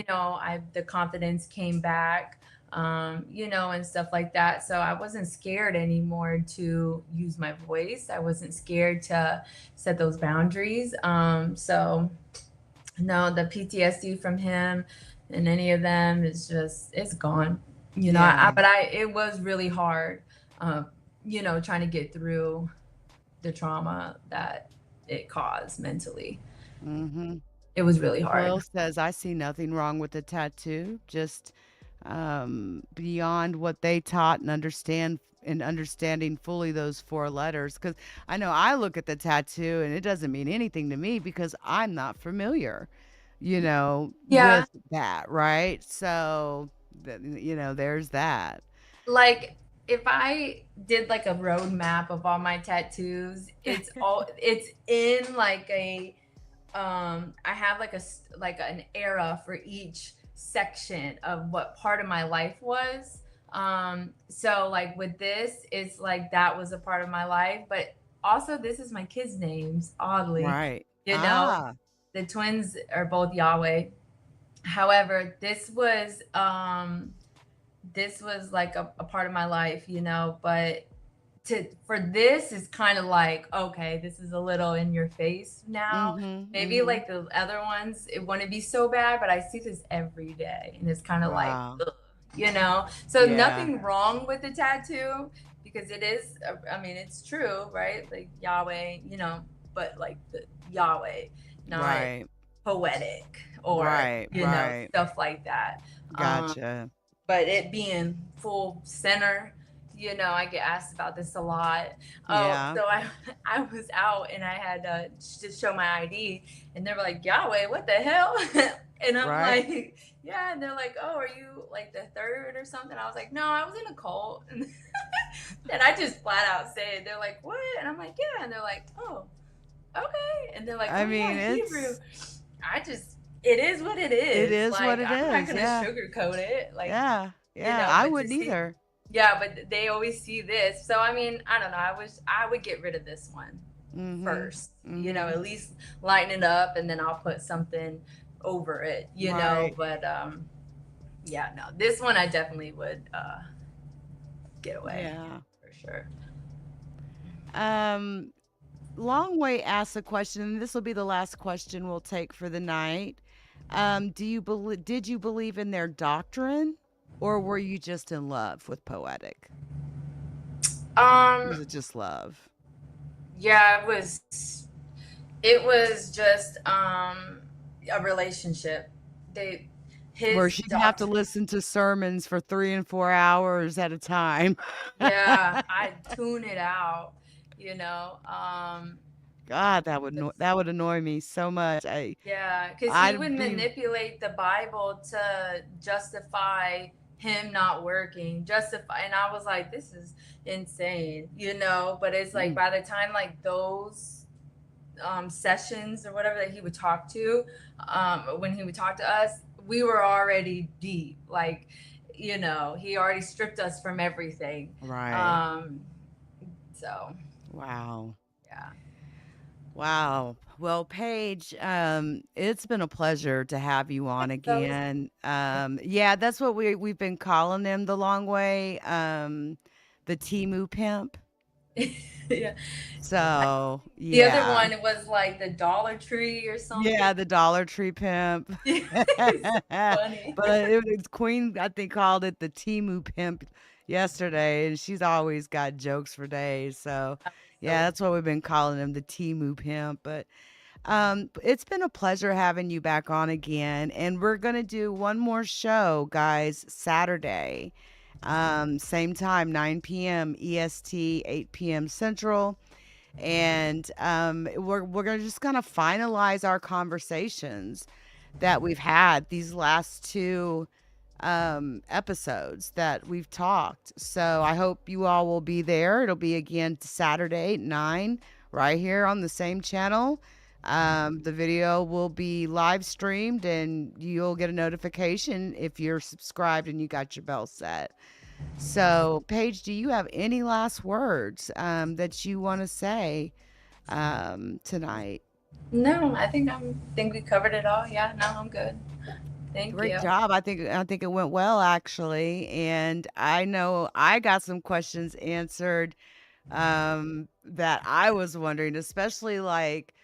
The confidence came back, and stuff like that. So I wasn't scared anymore to use my voice. I wasn't scared to set those boundaries. So no, the PTSD from him and any of them is just, it's gone. Yeah. It was really hard, trying to get through the trauma that it caused mentally. Mm-hmm. It was really hard. Nicole says, I see nothing wrong with the tattoo, just beyond what they taught and understanding fully those 4 letters. Because I know I look at the tattoo and it doesn't mean anything to me because I'm not familiar, Yeah. with that, right? So, there's that. Like if I did like a roadmap of all my tattoos, it's in like I have like an era for each section of what part of my life was. So like with this, it's like that was a part of my life, but also this is my kids' names, oddly. Right. You know, Ah, the twins are both Yahweh. However, this was like a part of my life, but for this is kind of like, okay, this is a little in your face now. mm-hmm, Maybe mm-hmm. like the other ones, it wouldn't be so bad, but I see this every day and it's kind of like, Wow. So Yeah. nothing wrong with the tattoo because it is, I mean, it's true, right? Like Yahweh, but like the Yahweh, not Right. poetic or, Right. Right. stuff like that. Gotcha. But it being full center, I get asked about this a lot. Oh, Yeah. so I was out and I had to just show my ID, and they were like, Yahweh, what the hell? And I'm Right. like, yeah. And they're like, oh, are you like the third or something? I was like, no, I was in a cult. And I just flat out said, they're like, what? And I'm like, yeah. And they're like, oh, okay. And they're like, I oh mean, yeah, Hebrew. it's It is what it is. it is Like, what it I'm not is. gonna Yeah. sugarcoat it. Like, Yeah. Yeah. I but to wouldn't see, either. yeah, but they always see this. So I mean, I don't know. I would get rid of this one Mm-hmm. first. Mm-hmm. At least lighten it up, and then I'll put something over it. Right. But yeah, no, this one I definitely would get away Yeah. for sure. Long Way asks a question, and this will be the last question we'll take for the night. Did you believe in their doctrine, or were you just in love with Poetic? Was Um, it just love? yeah, it was just a relationship. They Where his she'd have to doctor. listen to sermons for 3 and 4 hours at a time. Yeah, I tune it out, you know. God, that would annoy me so much. Yeah, because he would I'd be manipulate the Bible to justify him not working, justify, and I was like, this is insane. But it's like mm, by the time like those sessions or whatever that he would talk to, when he would talk to us, we were already deep. Like, he already stripped us from everything. right. So Wow. yeah. Wow. Well, Paige, it's been a pleasure to have you on That was again. Yeah, that's what we've been calling him the long way. The Timu pimp. yeah. So The other yeah. one was like the Dollar Tree or something. Yeah, the Dollar Tree pimp. It's funny. But it's Queen, I think, called it the Timu pimp yesterday, and she's always got jokes for days. So yeah, So that's what we've been calling him, the Timu pimp. But it's been a pleasure having you back on again, and we're gonna do one more show, guys, Saturday. Same time, 9 p.m. EST, 8 p.m. Central. And we're gonna just kind of finalize our conversations that we've had these last 2 episodes that we've talked. So I hope you all will be there. It'll be again Saturday at 9 right here on the same channel. The video will be live streamed and you'll get a notification if you're subscribed and you got your bell set. So, Paige, do you have any last words that you want to say tonight? No, I think we covered it all. Yeah, no, I'm good. Thank Great you. job. I think it went well actually, and I know I got some questions answered that I was wondering, especially like,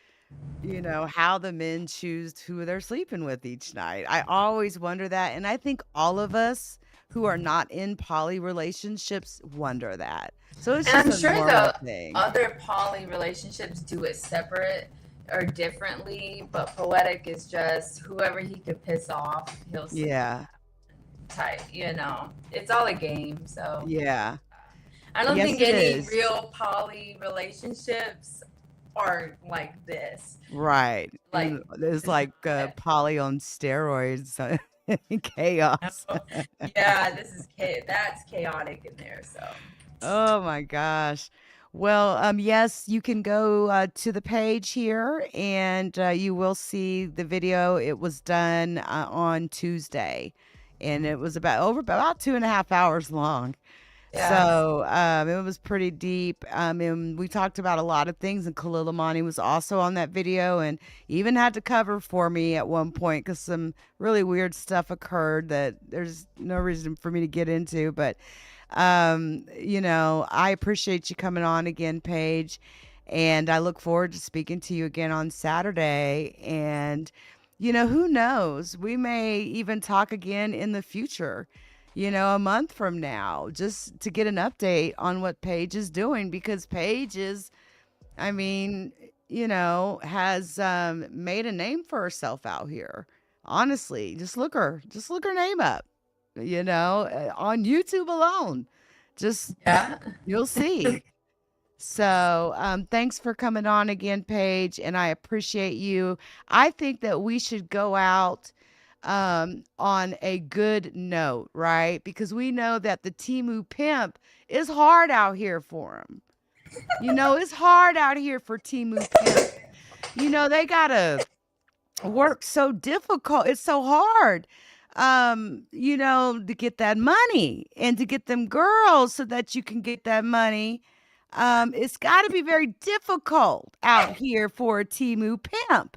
how the men choose who they're sleeping with each night. I always wonder that, and I think all of us who are not in poly relationships wonder that. So it's And I'm just a sure normal the thing. other poly relationships do it separate or differently, but Poetic is just whoever he could piss off, he'll sleep Yeah. tight, It's all a game, so Yeah. I don't Yes, think it any is. real poly relationships are like this. Right. Like, And there's like poly on steroids. Chaos. yeah, that's chaotic in there, so. Oh my gosh. Well, yes, you can go to the page here and you will see the video. It was done on Tuesday and it was about 2.5 hours long. Yeah. So it was pretty deep. And we talked about a lot of things, and Khalil Amani was also on that video and even had to cover for me at one point because some really weird stuff occurred that there's no reason for me to get into. But I appreciate you coming on again, Paige, and I look forward to speaking to you again on Saturday. And who knows, we may even talk again in the future, a month from now, just to get an update on what Paige is doing, because Paige is, has made a name for herself out here. Honestly, just look her name up, on YouTube alone. Just, Yeah. you'll see. So, thanks for coming on again, Paige, and I appreciate you. I think that we should go out on a good note, right? Because we know that the Temu pimp is hard out here for him. It's hard out here for Temu pimp. They gotta work so difficult. It's so hard, to get that money and to get them girls so that you can get that money. It's got to be very difficult out here for a Temu pimp,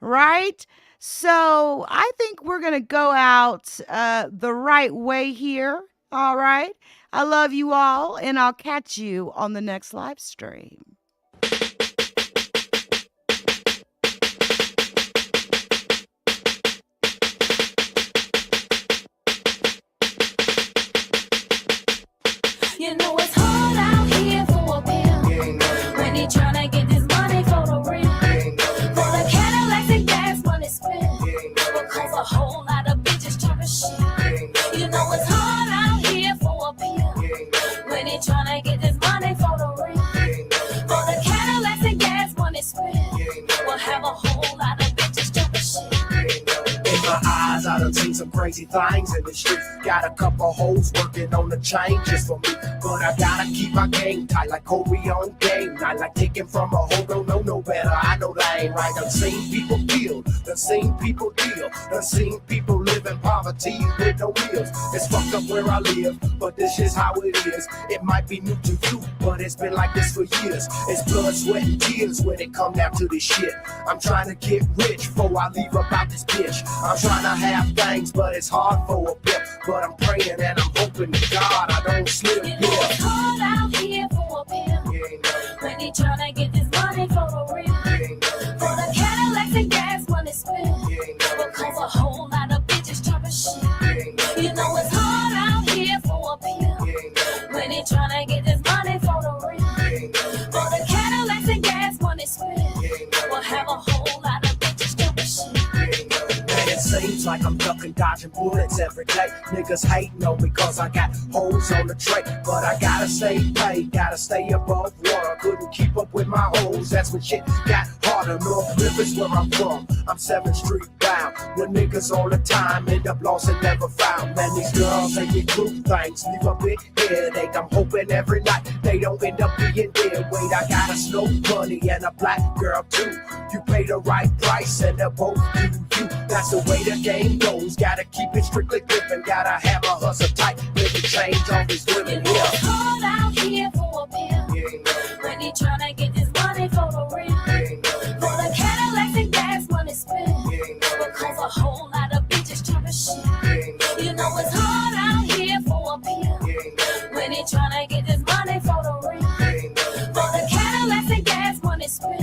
right? So I think we're going to go out the right way here. All right. I love you all, and I'll catch you on the next live stream. It's hard out here for a pimp when he tryna get this money for the rent, for the Cadillacs and gas money spent, because a whole lot of bitches talking shit. It's hard out here for a pimp when he tryna get this money for the rent, for the Cadillacs and gas money spent, will have a whole lot of bitches talking shit. In my eyes, I done seen some crazy things in the street. Got a couple hoes working on the chain just for me. But I gotta keep my game tight like Kobe on game night. Like taking from a hoe, don't know no better. I know that ain't right. Done seen people killed, done seen people deal, done seen people live in poverty with no meals. It's fucked up where I live, but this is how it is. It might be new to you, but it's been like this for years. It's blood, sweat, and tears when it come down to this shit. I'm trying to get rich before I leave about this bitch. I'm trying to have things, but it's hard for a pimp. But I'm praying and I'm hoping to God I don't slip. It's hard out here for a pimp when he tryna get this money for the rent, for the Cadillacs and gas money spent, because a whole lot of bitches talking shit. It's hard out here for a pimp when he tryna get this money for the rent, for the Cadillacs and gas money spent, will have a whole lot of bitches talking shit. It seems like I'm ducking, dodging bullets every day. Niggas hating on me cause I got hoes on the tray. But I gotta stay paid, gotta stay above water. Couldn't keep up with my hoes, that's when shit got hard. Harlem, North Memphis, where I'm from. I'm 7th Street bound. When niggas all the time end up lost and never found. Man, these girls, they get group things. Leave a big headache. I'm hoping every night they don't end up being dead. Wait, I got a snow bunny and a black girl too. You pay the right price and they're both you. That's the way the game goes. Gotta keep it strictly gripping. Gotta have a hustle tight. Make it change all these women here. It's hard out here for a pimp. When he tryna get this money for the real. For the Cadillacs and gas money spent. Because a whole lot of bitches tryna shit. You know it's hard out here for a pimp. When he tryna get this money for the real. For the Cadillacs and gas money spent.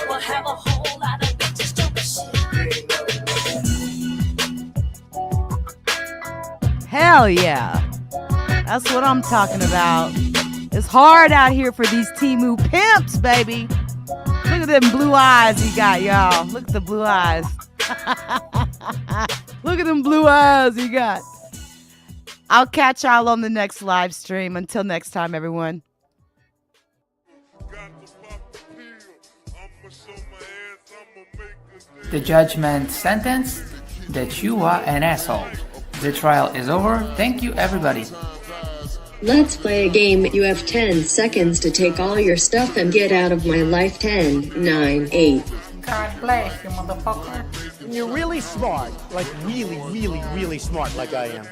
We'll have a whole lot of bitches tryna shit. Hell yeah. That's what I'm talking about. It's hard out here for these Temu pimps, baby. Look at them blue eyes he got, y'all. Look at the blue eyes. Look at them blue eyes he got. I'll catch y'all on the next live stream. Until next time, everyone. The judgment sentence that you are an asshole. The trial is over. Thank you, everybody. Let's play a game. You have 10 seconds to take all your stuff and get out of my life. 10, 9, 8. God bless you, motherfucker. You're really smart. Like really, really, really smart like I am.